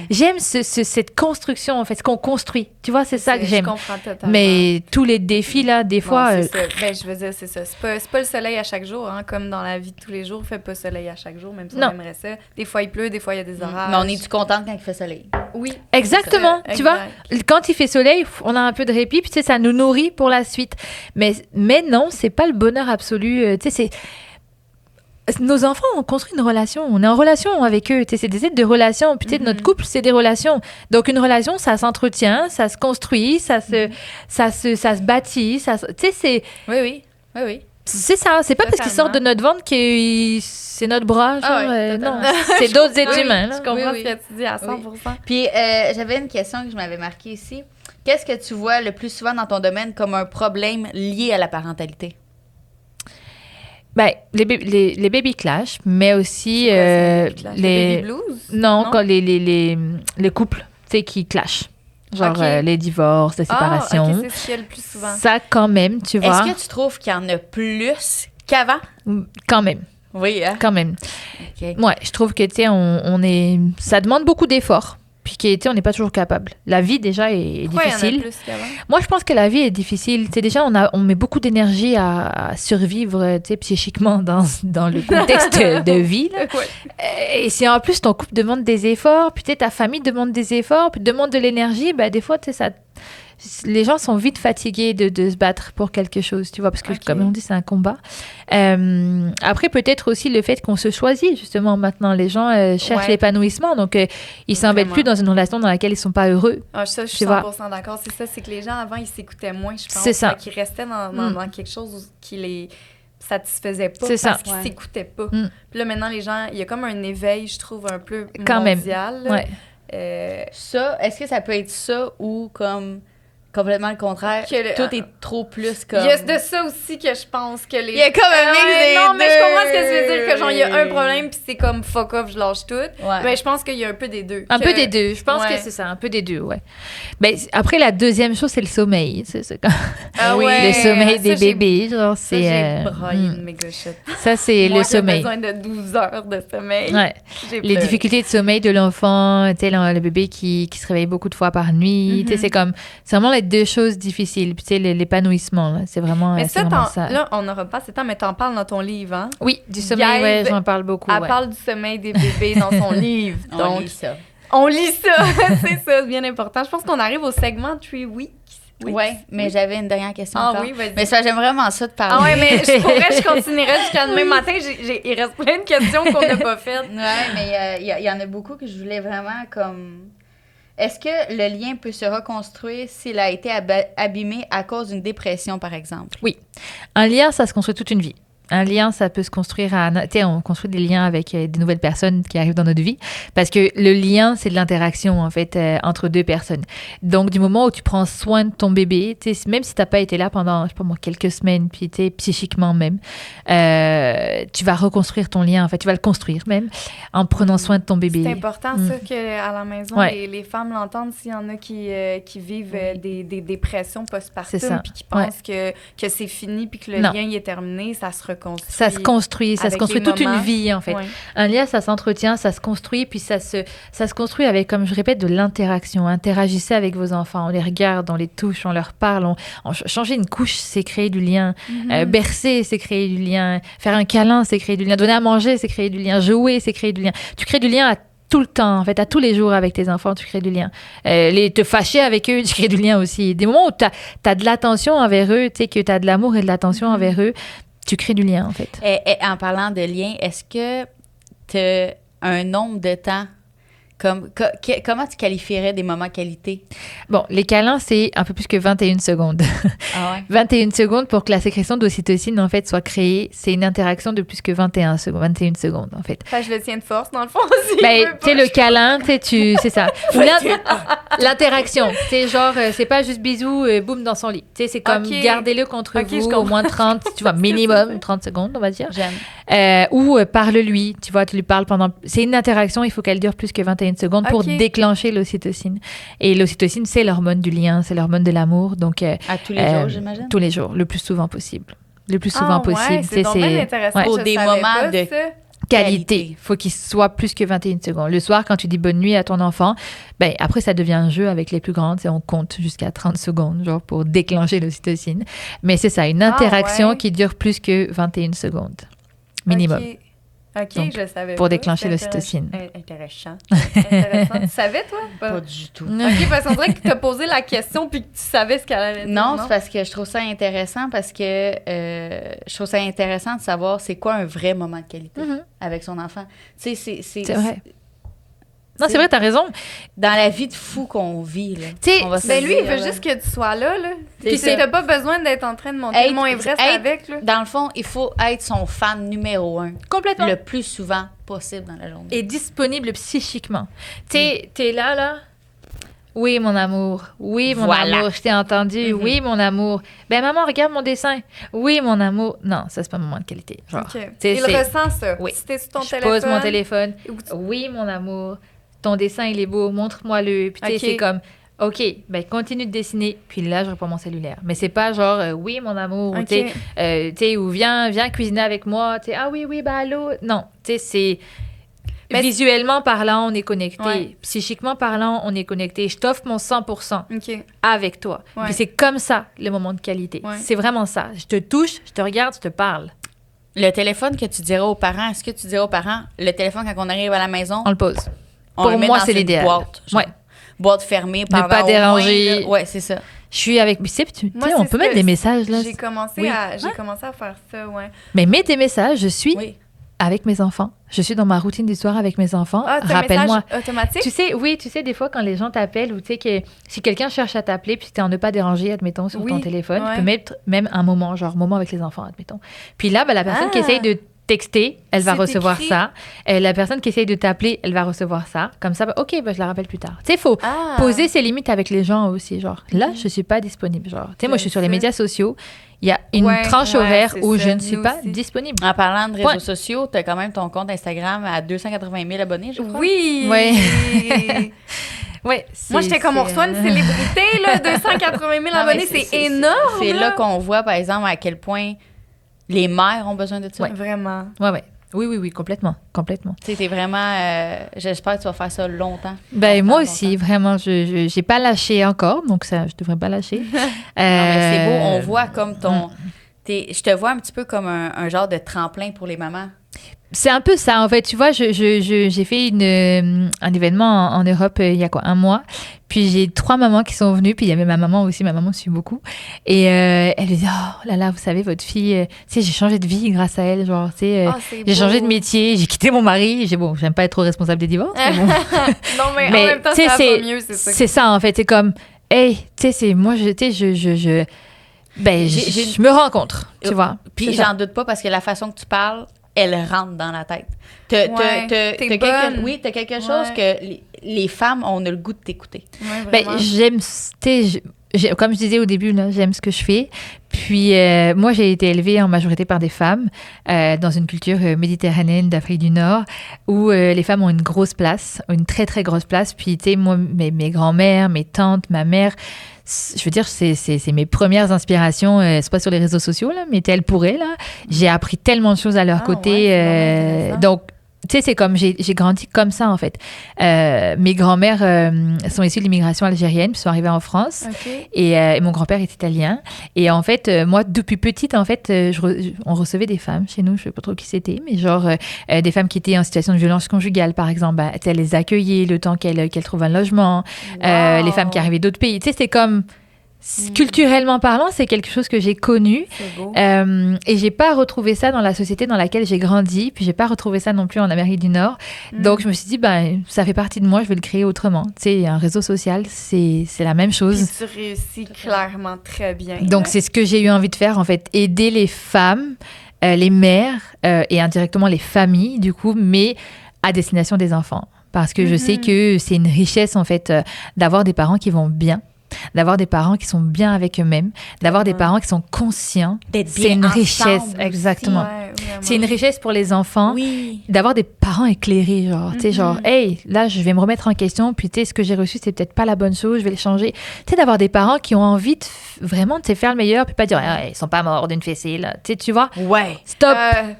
S3: j'aime cette construction, en fait, ce qu'on construit. Tu vois, c'est ça que j'aime.
S2: Je comprends totalement.
S3: Mais tous les défis, là, des fois...
S2: c'est ça. Ben, je veux dire, c'est ça. C'est pas le soleil à chaque jour, hein, comme dans la vie de tous les jours. Il fait pas soleil à chaque jour, même si on aimerait ça. Des fois, il pleut, des fois, il y a des orages.
S1: Mais on est-tu contente quand il fait soleil?
S2: Oui.
S3: Exactement.
S2: C'est ça.
S3: Tu vois,
S2: Exact.
S3: quand il fait soleil, on a un peu de répit, puis ça nous nourrit pour la suite. Mais non, c'est pas le bonheur absolu. Nos enfants, on construit une relation. On est en relation avec eux. C'est des êtres de relation. Puis notre couple, c'est des relations. Donc une relation, ça s'entretient, ça se construit, ça se bâtit. C'est...
S1: Oui.
S3: C'est ça, c'est pas parce qu'ils sortent de notre ventre que c'est notre bras, genre, non, c'est d'autres êtres humains. Là.
S2: Je comprends
S1: Oui.
S2: ce que tu dis à 100%.
S1: Puis j'avais une question que je m'avais marquée ici. Qu'est-ce que tu vois le plus souvent dans ton domaine comme un problème lié à la parentalité?
S3: Ben, les baby clash, mais aussi
S2: Les baby blues?
S3: Non, quand les couples, qui clashent. Genre les divorces, les séparations.
S2: Ah, ok, c'est ce qu'il y a le plus souvent.
S3: Ça, quand même, tu vois.
S1: Est-ce que tu trouves qu'il y en a plus qu'avant?
S3: Quand même.
S1: Oui, hein?
S3: Quand même.
S1: OK.
S3: Ouais, je trouve que, on est... Ça demande beaucoup d'efforts. Puis on n'est pas toujours capable. La vie, déjà, est
S2: Pourquoi
S3: difficile.
S2: Il y en a plus qu'avant?
S3: Moi, je pense que la vie est difficile. Déjà, on met beaucoup d'énergie à survivre, psychiquement dans le contexte de vie. Là.
S2: Ouais.
S3: Et si en plus ton couple demande des efforts, puis ta famille demande des efforts, puis demande de l'énergie, ben, des fois, les gens sont vite fatigués de se battre pour quelque chose, tu vois, parce que comme on dit, c'est un combat. Après, peut-être aussi le fait qu'on se choisit, justement, maintenant. Les gens cherchent l'épanouissement, donc ils s'embêtent plus dans une relation dans laquelle ils sont pas heureux.
S2: Ah, ça, je suis 100% d'accord. C'est ça, c'est que les gens, avant, ils s'écoutaient moins, je pense.
S3: C'est ça.
S2: Qu'ils restaient dans quelque chose qui les satisfaisait pas
S3: C'est
S2: parce
S3: ça.
S2: qu'ils s'écoutaient pas.
S3: Mm.
S2: Puis là, maintenant, les gens, il y a comme un éveil, je trouve, un peu
S3: Quand
S2: mondial.
S3: même. Ouais.
S1: Ça, est-ce que ça peut être ça ou comme complètement le contraire? Tout est trop plus comme...
S2: Il y a de ça aussi que je pense que les...
S1: Il y a comme un mix des
S2: Non, mais je
S1: deux.
S2: comprends ce que tu veux dire, que genre, il y a un problème, puis c'est comme fuck off, je lâche tout.
S1: Ouais.
S2: Mais je pense qu'il y a un peu des deux.
S3: Un peu des deux. Je pense que c'est ça, un peu des deux, ouais. Mais après, la deuxième chose, c'est le sommeil. C'est comme...
S2: Ah ouais.
S3: Le sommeil
S2: Ça,
S3: des bébés, genre, c'est...
S2: j'ai braillé une méga shit.
S3: Ça, c'est le sommeil.
S2: Moi, j'ai besoin de 12 heures de sommeil.
S3: Ouais. Les difficultés de sommeil de l'enfant, le bébé qui se réveille beaucoup de fois par nuit. C'est vraiment les deux choses difficiles. Puis l'épanouissement, là, c'est vraiment,
S2: mais
S3: c'est vraiment ça.
S2: Là, on n'aura pas assez de temps, mais t'en parles dans ton livre, hein?
S3: Oui, du sommeil, ouais, j'en parle beaucoup.
S2: Elle parle du sommeil des bébés dans son livre.
S1: On lit ça.
S2: On lit ça, c'est ça, c'est bien important. Je pense qu'on arrive au segment 3 Weeks.
S1: Ouais, mais j'avais une dernière question encore.
S2: Oui, vas-y.
S1: Mais ça, j'aime vraiment ça de parler.
S2: Ah ouais, mais je continuerai jusqu'à demain matin. Il reste plein de questions qu'on n'a pas faites.
S1: Ouais, mais il y en a beaucoup que je voulais vraiment comme... Est-ce que le lien peut se reconstruire s'il a été abîmé à cause d'une dépression, par exemple?
S3: Oui. Un lien, ça se construit toute une vie. Un lien, ça peut se construire on construit des liens avec des nouvelles personnes qui arrivent dans notre vie parce que le lien, c'est de l'interaction, en fait, entre deux personnes. Donc, du moment où tu prends soin de ton bébé, même si tu n'as pas été là pendant, je sais pas moi, quelques semaines, puis psychiquement même, tu vas reconstruire ton lien, en fait, tu vas le construire même en prenant soin de ton bébé.
S2: C'est important, ça, qu'à la maison, les femmes l'entendent s'il y en a qui vivent des dépressions postpartum puis qui pensent que c'est fini puis que le lien il est terminé, ça se reconstruit. construit.
S3: Ça se construit
S2: avec les
S3: toute une
S2: moments.
S3: vie, en fait.
S2: Ouais.
S3: Un lien, ça s'entretient, ça se construit, puis ça se construit avec, comme je répète, de l'interaction. Interagissez avec vos enfants, on les regarde, on les touche, on leur parle. Changer une couche, c'est créer du lien. Bercer, c'est créer du lien. Faire un câlin, c'est créer du lien. Donner à manger, c'est créer du lien. Jouer, c'est créer du lien. Tu crées du lien à tout le temps, en fait, à tous les jours avec tes enfants, tu crées du lien. Te fâcher avec eux, tu crées du lien aussi. Des moments où tu as de l'attention envers eux, tu sais, que tu as de l'amour et de l'attention envers eux, tu crées du lien, en fait.
S1: Et en parlant de lien, est-ce que tu as un nombre de temps? Comment tu qualifierais des moments qualité?
S3: Bon, les câlins, c'est un peu plus que 21 secondes.
S1: Ah ouais?
S3: 21 secondes pour que la sécrétion d'ocytocine, en fait, soit créée. C'est une interaction de plus que 21 secondes, en fait.
S2: Fait que je le tiens de force, dans le fond, aussi.
S3: Ben, tu sais, le câlin, c'est ça. Ou l'interaction. Tu sais, genre, c'est pas juste bisous, boum, dans son lit. Tu sais, c'est comme
S2: Ok.
S3: gardez-le contre
S2: Ok, je
S3: vous, au
S2: comprends.
S3: moins 30, tu vois, minimum 30 secondes, on va dire.
S1: J'aime.
S3: Ou parle-lui, tu vois, tu lui parles pendant... C'est une interaction, il faut qu'elle dure plus que 21 secondes pour
S2: Ok.
S3: déclencher l'ocytocine. Et l'ocytocine, c'est l'hormone du lien, c'est l'hormone de l'amour, donc...
S1: À tous les jours, j'imagine?
S3: Tous les jours, le plus souvent possible. Le plus souvent
S2: Ouais,
S3: possible.
S2: c'est donc bien intéressant.
S3: ouais.
S1: Pour
S2: je
S1: des
S2: savais
S1: moments
S2: pas
S1: de-
S2: ça.
S3: Qualité. Faut qu'il soit plus que 21 secondes. Le soir, quand tu dis bonne nuit à ton enfant, ben après, ça devient un jeu avec les plus grandes. On compte jusqu'à 30 secondes, genre, pour déclencher l'ocytocine. Mais c'est ça, une interaction
S2: ouais.
S3: qui dure plus que 21 secondes. Minimum.
S2: Ok,
S3: Donc,
S2: je savais
S3: pour
S2: pas.
S3: déclencher
S2: C'est
S3: l'ocytocine.
S2: Intéressant. Intéressant. Tu savais, toi?
S1: Pas du tout.
S2: Ok, parce qu'on dirait que tu as posé la question puis que tu savais ce qu'elle allait dire.
S1: Non, c'est parce que je trouve ça intéressant parce que je trouve ça intéressant de savoir c'est quoi un vrai moment de qualité
S3: Mhm.
S1: avec son enfant. Tu sais,
S3: C'est vrai. Non, c'est vrai, t'as raison.
S1: Dans la vie de fou qu'on vit, là.
S3: Tu sais,
S1: on va se
S2: Ben lui,
S1: dire,
S2: il veut
S1: là.
S2: juste que tu sois là.
S1: C'est
S2: Puis
S1: ça.
S2: t'as pas besoin d'être en train de monter
S1: Être-
S2: le Mont Everest
S1: être-
S2: avec. Là.
S1: Dans le fond, il faut être son fan numéro 1
S3: complètement.
S1: le plus souvent possible dans la journée.
S3: Et disponible psychiquement. Tu sais, t'es là. Oui, mon amour. Oui, mon
S1: Voilà.
S3: amour. Je t'ai entendu.
S1: Mhm.
S3: Oui, mon amour. Ben, maman, regarde mon dessin. Oui, mon amour. Non, ça, c'est pas un moment de qualité. Genre,
S2: Ok.
S3: tu sais,
S2: Il
S3: c'est-
S2: ressent ça.
S3: Oui.
S2: Si t'es sur ton
S3: je
S2: téléphone.
S3: pose mon téléphone.
S2: ou tu-
S3: Oui, mon amour. Ton dessin, il est beau. Montre-moi-le. Puis, tu sais,
S2: Ok.
S3: c'est comme... OK, ben continue de dessiner. Puis là, je reprends mon cellulaire. Mais c'est pas genre, oui, mon amour.
S2: Ok.
S3: Tu sais, ou viens cuisiner avec moi. Tu sais, ah oui, bah allô. Non, tu sais, c'est...
S2: Mais
S3: Visuellement parlant, on est connecté.
S2: Ouais.
S3: Psychiquement parlant, on est connecté. Je t'offre mon 100%
S2: Ok.
S3: avec toi.
S2: Ouais.
S3: Puis c'est comme ça, le moment de qualité.
S2: Ouais.
S3: C'est vraiment ça. Je te touche, je te regarde, je te parle.
S1: Le téléphone que tu diras aux parents, est-ce que tu diras aux parents, le téléphone quand on arrive à la maison,
S3: On le pose.
S1: on
S3: pour
S1: le met
S3: moi,
S1: dans
S3: c'est
S1: une
S3: l'idéal.
S1: boîte, genre.
S3: Ouais.
S1: Boîte fermée
S3: Ne
S1: pendant
S3: pas
S1: au
S3: déranger.
S1: moins, là- ouais, c'est ça.
S3: Je suis avec... Mais tu sais,
S2: Moi,
S3: on
S2: c'est
S3: peut
S2: ce
S3: mettre
S2: que-
S3: des messages, là.
S2: J'ai commencé,
S3: Oui.
S2: j'ai commencé à faire ça, ouais.
S3: Mais mets tes messages. Je suis
S1: Oui.
S3: avec mes enfants. Je suis dans ma routine du soir avec mes enfants.
S2: Ah, c'est un
S3: Rappelle-moi.
S2: message automatique?
S3: Tu sais, des fois, quand les gens t'appellent ou tu sais que si quelqu'un cherche à t'appeler puis que t'es en ne pas déranger, admettons, sur
S2: Oui,
S3: ton téléphone,
S2: ouais.
S3: tu peux mettre même un moment, genre moment avec les enfants, admettons. Puis là, ben, la personne qui
S2: Ah.
S3: essaye de texter, elle va
S2: C'est
S3: recevoir
S2: écrit.
S3: ça. La personne qui essaye de t'appeler, elle va recevoir ça. Comme ça, ben, OK, ben, je la rappelle plus tard. Tu sais, il faut
S2: Ah.
S3: poser ses limites avec les gens aussi. Genre, là, je suis pas disponible. Genre, tu sais, moi, je suis sur les
S2: C'est ça.
S3: médias sociaux. Il y a une
S2: Ouais,
S3: tranche
S2: ouais,
S3: horaire
S2: c'est
S3: où
S2: ça,
S3: je ne suis
S2: nous
S3: pas
S2: aussi.
S3: disponible.
S1: En parlant de réseaux
S3: Ouais.
S1: sociaux, tu as quand même ton compte Instagram à 280 000 abonnés, je crois.
S2: Oui!
S3: Ouais. Ouais,
S2: Moi, j'étais comme, on reçoit une célébrité, là, 280 000
S1: Non, mais
S2: abonnés, c'est énorme!
S1: C'est là qu'on voit, par exemple, à quel point les mères ont besoin de ça.
S3: Ouais.
S2: Vraiment.
S3: Ouais. Oui, complètement.
S1: Tu sais, t'es vraiment... j'espère que tu vas faire ça longtemps.
S3: Ben,
S1: Longtemps,
S3: moi
S1: longtemps.
S3: aussi, vraiment, je j'ai pas lâché encore, donc ça, je devrais pas lâcher.
S1: Non, mais c'est beau, on voit comme ton... je te vois un petit peu comme un genre de tremplin pour les mamans.
S3: C'est un peu ça, en fait. Tu vois, j'ai fait un événement en Europe il y a quoi, un mois. Puis j'ai 3 mamans qui sont venues. Puis il y avait ma maman aussi. Ma maman suit beaucoup. Et elle me dit, oh là là, vous savez, votre fille, tu sais, j'ai changé de vie grâce à elle. Genre, tu sais,
S2: Ah, c'est
S3: j'ai
S2: beau.
S3: changé de métier, j'ai quitté mon mari. J'aime pas être trop responsable des divorces. Mais bon.
S2: Non, mais,
S3: Mais,
S2: en même temps,
S3: tu sais,
S2: ça va
S3: c'est-
S2: mieux, c'est ça.
S3: C'est ça, en fait. C'est comme, hey, tu sais, c'est moi, tu sais, ben, je me rencontre, tu vois.
S1: Puis
S3: C'est ça.
S1: j'en doute pas parce que la façon que tu parles, elle rentre dans la tête.
S2: T'es bonne.
S1: Oui, t'as quelque chose que les femmes, on a le goût de t'écouter.
S2: Ouais,
S3: Ben,
S2: vraiment.
S3: j'aime, tu sais, comme je disais au début, là, j'aime ce que je fais. Puis, moi, j'ai été élevée en majorité par des femmes dans une culture méditerranéenne d'Afrique du Nord où les femmes ont une grosse place, une très, très grosse place. Puis, tu sais, moi, mes grands-mères, mes tantes, ma mère, je veux dire, c'est mes premières inspirations. C'est pas sur les réseaux sociaux, là, mais tel pour elles. J'ai appris tellement de choses à leur côté.
S2: Ouais,
S3: Donc, tu sais, c'est comme j'ai grandi comme ça, en fait. Mes grands-mères sont issues de l'immigration algérienne, puis sont arrivées en France.
S2: OK.
S3: Et mon grand-père est italien. Et en fait, moi, depuis petite, en fait, on recevait des femmes chez nous. Je ne sais pas trop qui c'était, mais genre des femmes qui étaient en situation de violence conjugale, par exemple. Ben, elle les accueillait le temps qu'elles trouvent un logement.
S2: Wow.
S3: Les femmes qui arrivaient d'autres pays. Tu sais, c'est comme... Culturellement parlant, c'est quelque chose que j'ai connu.
S2: C'est beau.
S3: Et j'ai pas retrouvé ça dans la société dans laquelle j'ai grandi. Puis j'ai pas retrouvé ça non plus en Amérique du Nord. Donc je me suis dit, ben, ça fait partie de moi, je vais le créer autrement. Tu sais, un réseau social, c'est la même chose.
S2: Puis tu réussis clairement très bien.
S3: Donc c'est ce que j'ai eu envie de faire, en fait. Aider les femmes, les mères et indirectement les familles, du coup, mais à destination des enfants. Parce que je sais que c'est une richesse, en fait, d'avoir des parents qui vont bien. D'avoir des parents qui sont bien avec eux-mêmes, d'avoir des parents qui sont conscients.
S1: D'être
S3: C'est
S1: bien
S3: une
S1: ensemble
S3: richesse,
S1: aussi.
S3: exactement.
S2: Ouais, vraiment.
S3: C'est une richesse pour les enfants.
S1: Oui.
S3: D'avoir des parents éclairés, genre, tu sais, genre, hey, là, je vais me remettre en question, puis tu sais, ce que j'ai reçu, c'est peut-être pas la bonne chose, je vais le changer. Tu sais, d'avoir des parents qui ont envie de vraiment de faire le meilleur, puis pas dire, ah, ils sont pas morts d'une fessée, là. Tu sais, tu vois,
S1: Ouais.
S3: stop,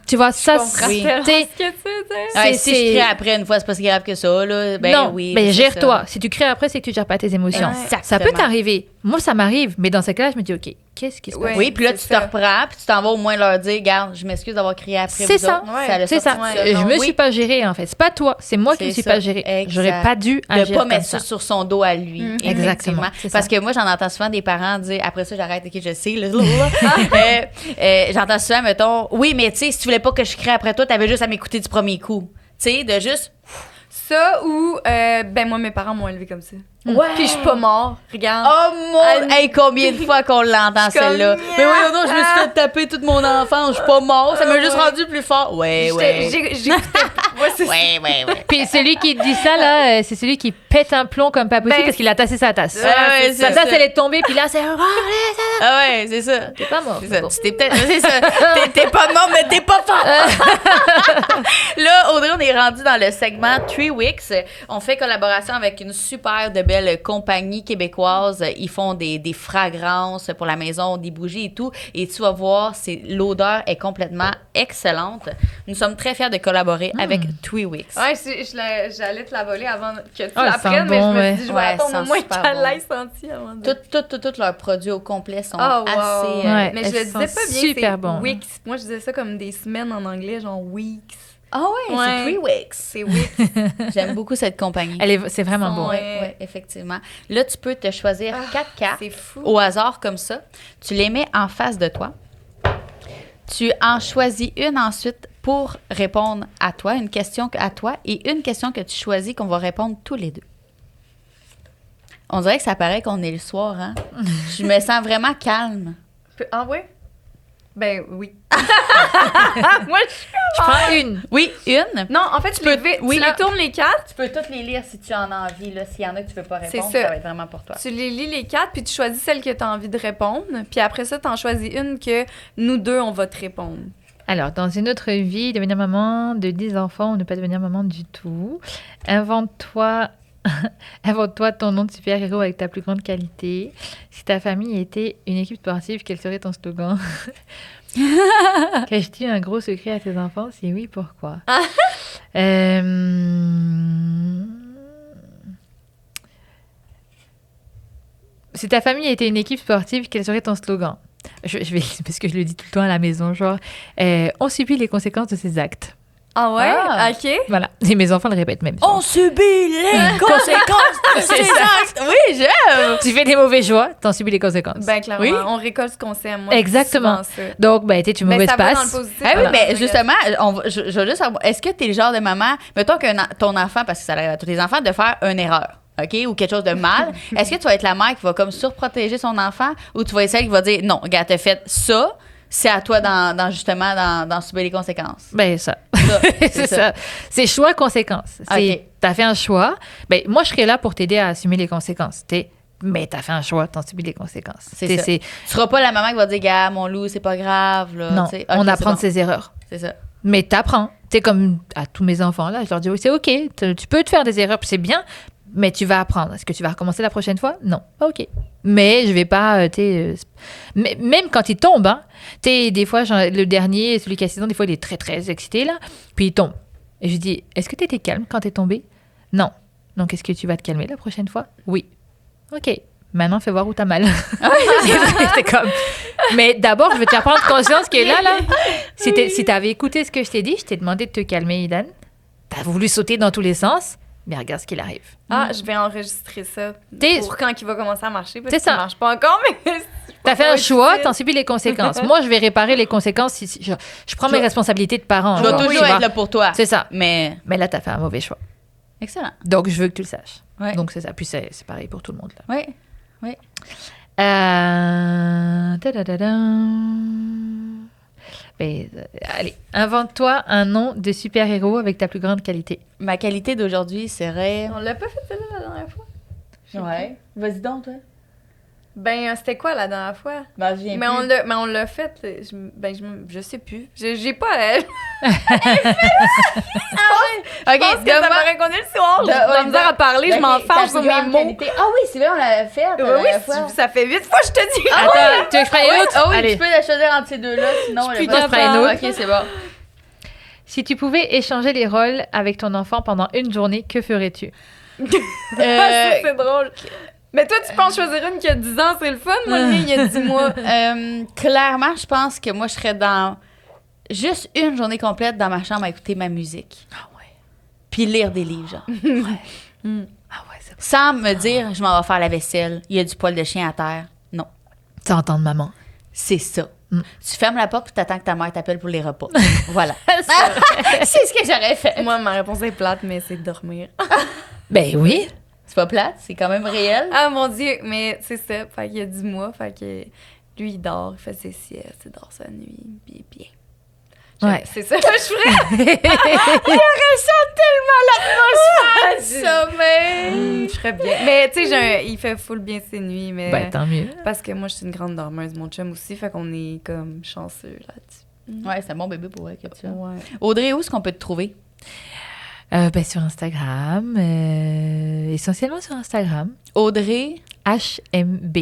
S3: tu vois,
S2: Je
S3: ça,
S2: comprends
S1: oui.
S2: tellement
S3: tu sais,
S2: ce que tu veux dire.
S1: Ouais,
S3: c'est-
S1: si je crie après une fois, c'est pas si grave que ça, là. Ben
S3: non,
S1: oui.
S3: mais
S1: c'est
S3: gère-toi.
S1: ça.
S3: Si tu crées après, c'est que tu gères pas tes émotions.
S1: Exactement.
S3: Ça peut t'arriver. Moi, ça m'arrive, mais dans ce cas-là, je me dis, OK, qu'est-ce qui se passe?
S2: Ouais.
S1: Oui, puis là,
S2: c'est
S1: tu te
S2: ça.
S1: reprends, puis tu t'en vas au moins leur dire, garde, je m'excuse d'avoir crié après
S3: C'est
S1: vous
S3: ça.
S1: autres.
S2: Ouais.
S1: l'a
S3: C'est ça.
S1: sorti
S2: Ouais.
S3: Je me
S1: Oui.
S3: suis pas gérée, en fait. C'est pas toi, c'est moi qui
S1: C'est
S3: me suis
S1: ça.
S3: pas gérée.
S1: Exact.
S3: J'aurais pas dû
S1: De
S3: agir
S1: pas
S3: comme
S1: mettre
S3: ça.
S1: ça sur son dos à lui.
S3: Exactement, c'est
S1: Parce
S3: ça.
S1: que moi, j'en entends souvent des parents dire, après ça, j'arrête, ok, je sais, là. J'entends souvent, mettons, oui, mais tu sais, si tu voulais pas que je crie après toi, t'avais juste à m'écouter du premier coup. Tu sais, de juste.
S2: Ça ou, ben moi, mes parents m'ont élevé comme ça.
S1: Ouais.
S2: Puis je suis pas mort, regarde.
S1: Oh mon.
S2: Elle-
S1: Hey, combien de fois qu'on l'entend,
S2: Je suis comme,
S1: celle-là? Mais voyons donc, je me suis fait taper toute mon enfance, je suis pas mort, ça m'a juste
S2: ouais.
S1: rendu plus fort. Ouais, ouais.
S2: J'écoutais. Ouais, c'est ça.
S1: Ouais, ouais, ouais.
S3: Puis celui qui dit ça, là, c'est celui qui pète un plomb comme pas possible
S2: Ben,
S3: parce qu'il a tassé sa tasse.
S1: Ouais,
S3: Sa
S1: c'est
S3: tasse,
S1: ça.
S3: elle est tombée, puis là, c'est...
S1: Ah ouais, c'est ça.
S3: T'es pas mort.
S1: C'est ça. T'es peut-être. C'est ça. T'es pas mort, mais t'es pas fort. Là, Audrey, on est rendu dans le segment 3 Weeks. On fait collaboration avec une super de belle compagnie québécoise. Ils font des fragrances pour la maison, des bougies et tout. Et tu vas voir, l'odeur est complètement excellente. Nous sommes très fiers de collaborer avec 3 Weeks.
S2: Ouais, j'allais te la voler avant que tu
S3: Ah,
S2: la
S3: ça sent
S2: prennes, mais
S3: bon,
S2: je me
S3: ouais.
S2: suis dit, je vais
S1: Ouais,
S2: attendre
S1: ça
S2: au moins
S1: sent super
S2: qu'elle
S1: bon.
S2: l'ait senti avant de...
S1: Tous leurs produits au complet sont
S2: Oh, wow.
S1: assez.
S3: Ouais.
S2: Mais je
S3: elles
S2: le disais
S3: sont
S2: pas bien,
S3: super
S2: c'est
S3: bon.
S2: weeks. Moi, je disais ça comme des semaines en anglais, genre weeks.
S1: Ah ouais,
S2: Ouais.
S1: c'est 3 Weeks.
S2: C'est weeks.
S1: J'aime beaucoup cette compagnie.
S3: C'est vraiment bon.
S2: Ouais.
S1: Oui, effectivement. Là, tu peux te choisir 4 cartes
S2: C'est fou.
S1: au hasard comme ça. Tu les mets en face de toi. Tu en choisis une ensuite pour répondre à toi, une question à toi et une question que tu choisis qu'on va répondre tous les deux. On dirait que ça paraît qu'on est le soir, hein? Je me sens vraiment calme.
S2: Ah ouais? Ben oui.
S3: Moi, je prends une.
S1: Oui, une.
S2: Non, en fait, tu les tournes les 4,
S1: Tu peux toutes les lire si tu en as envie. Là. S'il y en a que tu peux pas répondre,
S2: ça.
S1: ça va être vraiment pour toi.
S2: tu les lis les 4, puis tu choisis celle que tu as envie de répondre. Puis après ça, tu en choisis une que nous deux, on va te répondre.
S3: Alors, dans une autre vie, devenir maman de 10 enfants ou ne pas devenir maman du tout. Invente-toi ton nom de super-héros avec ta plus grande qualité. Si ta famille était une équipe sportive, quel serait ton slogan? Caches-tu un gros secret à tes enfants? Si oui, pourquoi? Si ta famille était une équipe sportive, quel serait ton slogan? Je vais, parce que je le dis tout le temps à la maison, genre, on subit les conséquences de ses actes.
S2: Ah ouais?
S1: Ah.
S2: OK.
S3: Voilà. Et mes enfants le répètent même.
S1: On subit les conséquences de
S3: C'est
S1: ses
S3: ça.
S1: actes. Oui, j'aime.
S3: Tu fais des mauvais choix, t'en subis les conséquences.
S2: Ben clairement,
S3: Oui.
S2: on récolte ce qu'on sème. Moi,
S3: Exactement.
S2: c'est souvent ça.
S3: Donc, ben, t'es une
S2: Mais
S3: mauvaise
S2: ça va dans
S3: passe.
S2: le positif.
S1: Ah oui,
S2: voilà.
S1: mais justement, je veux juste savoir, est-ce que tu es le genre de maman, mettons que ton enfant, parce que ça arrive à tous les enfants, de faire une erreur, OK, ou quelque chose de mal, est-ce que tu vas être la mère qui va comme surprotéger son enfant ou tu vas être celle qui va dire, non, regarde, t'as fait ça, c'est à toi justement d'en subir les conséquences?
S3: Ben, ça.
S1: Ça,
S3: C'est ça. C'est choix-conséquences.
S1: OK.
S3: T'as fait un choix. Ben, moi, je serais là pour t'aider à assumer les conséquences. Mais t'as fait un choix, t'en subis les conséquences.
S1: C'est ça. Tu seras pas la maman qui va dire, gars, mon loup, c'est pas grave. Là.
S3: Non,
S1: Tu sais,
S3: on
S1: ok,
S3: apprend de
S1: c'est bon.
S3: ses erreurs.
S1: C'est ça.
S3: Mais t'apprends. C'est comme à tous mes enfants, là, je leur dis, oui, c'est OK, tu peux te faire des erreurs, puis c'est bien, mais tu vas apprendre. Est-ce que tu vas recommencer la prochaine fois? Non. OK. Mais je vais pas, même quand il tombe, hein, des fois, le dernier, celui qui a 6 ans, des fois, il est très, très excité, là, puis il tombe. Et je dis, est-ce que tu étais calme quand t'es tombé? Non. Donc, est-ce que tu vas te calmer la prochaine fois? Oui. OK. Maintenant, fais voir où t'as mal. C'est comme... Mais d'abord, je veux te faire prendre conscience que là, si t'avais écouté ce que je t'ai dit, je t'ai demandé de te calmer, Idan. T'as voulu sauter dans tous les sens, mais regarde ce qu'il arrive.
S2: Ah, je vais enregistrer ça pour quand il va commencer à marcher, parce
S3: C'est
S2: qu'il
S3: ça.
S2: marche pas encore, mais...
S3: T'as fait un choix, t'en subis les conséquences. Moi, je vais réparer les conséquences. Si je prends mes responsabilités de parent.
S1: Je dois
S3: genre,
S1: toujours
S3: tu
S1: être
S3: vois.
S1: là pour toi.
S3: C'est ça.
S1: Mais
S3: Mais là, t'as fait un mauvais choix.
S1: excellent.
S3: Donc, je veux que tu le saches.
S1: Ouais.
S3: Donc, c'est ça. Puis, c'est pareil pour tout le monde. Là.
S1: Oui.
S3: Allez, invente-toi un nom de super-héros avec ta plus grande qualité.
S1: Ma qualité d'aujourd'hui serait...
S2: On l'a pas fait celle-là la dernière fois?
S1: Ouais. Vas-y donc, toi.
S2: Ben, c'était quoi la dernière fois?
S1: Ben, je viens
S2: Mais
S1: plus.
S2: on l'a fait. Je sais plus. J'ai pas...
S1: OK,
S2: Je pense que ça m'aurait connu le soir. J'ai de la misère à parler, je m'enfarge sur mes mots.
S1: Ah oui, c'est vrai, on l'a fait.
S2: Oui, ça fait 8 fois que je te dis.
S3: Attends, tu veux que je prenne une autre?
S1: Ah oui,
S3: Allez.
S1: tu peux la choisir entre ces deux-là, sinon...
S2: Je
S1: elle
S2: suis
S1: va
S3: plus capable.
S1: pas- OK, c'est bon.
S3: Si tu pouvais échanger les rôles avec ton enfant pendant une journée, que ferais-tu?
S2: Ça, c'est drôle. Mais toi, tu penses choisir une qui a 10 ans, c'est le fun? Moi, le mien, il y a 10 mois.
S1: Clairement, je pense que moi, je serais dans juste une journée complète dans ma chambre à écouter ma musique.
S3: Ah ouais.
S1: Puis lire des livres, genre.
S3: Ah ouais, c'est
S1: Sans me dire, je m'en vais faire la vaisselle, il y a du poil de chien à terre. Non.
S3: Ça entend de maman.
S1: C'est ça.
S3: Mm.
S1: Tu fermes la porte puis t'attends que ta mère t'appelle pour les repas. Voilà. C'est ce que j'aurais fait.
S2: Moi, ma réponse est plate, mais c'est dormir.
S3: Ben oui.
S1: C'est pas plate, c'est quand même réel.
S2: Ah, mon Dieu, mais c'est ça. Fait qu'il y a 10 mois, fait que lui, il dort, il fait ses siestes, il dort sa nuit, puis il est bien.
S3: Ouais.
S2: C'est ça que je ferais.
S1: Je ressens tellement l'atmosphère du sommeil.
S2: Je ferais bien. Mais tu sais, il fait full bien ses nuits, mais...
S3: Ben tant mieux.
S2: Parce que moi, je suis une grande dormeuse, mon chum aussi, fait qu'on est comme chanceux là-dessus.
S1: Ouais, c'est un bon bébé pour elle que tu as.
S2: Ouais.
S1: Audrey, où est-ce qu'on peut te trouver?
S3: Ben sur Instagram. Essentiellement sur Instagram.
S1: Audrey.
S3: HMB.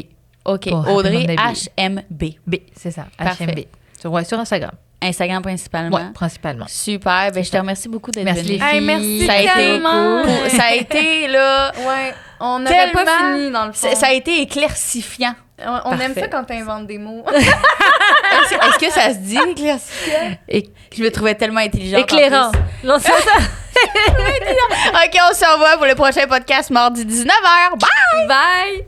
S1: OK.
S3: Pour
S1: Audrey
S3: rapidement m'habiller.
S1: HMB.
S3: B, c'est ça.
S1: Parfait.
S3: HMB. Sur Instagram.
S1: Instagram principalement.
S3: Ouais, principalement.
S1: Super. Ben, je te remercie beaucoup d'être
S3: Merci les
S1: venue.
S3: filles.
S2: Hey, merci
S1: Ça a été
S2: tellement.
S1: Ça a été, là...
S2: Ouais, on n'avait pas
S1: Tellement-
S2: fini dans le fond.
S1: Ça a été éclaircifiant.
S2: On aime
S3: Parfait.
S2: ça quand t'inventes des mots.
S1: Est-ce que ça se dit, éclaircifiant?
S3: Et-
S1: Je me trouvais tellement intelligente.
S3: Éclairant.
S1: en plus.
S3: Non, c'est ça.
S1: OK, on se revoit pour le prochain podcast mardi 19h. Bye!
S2: Bye!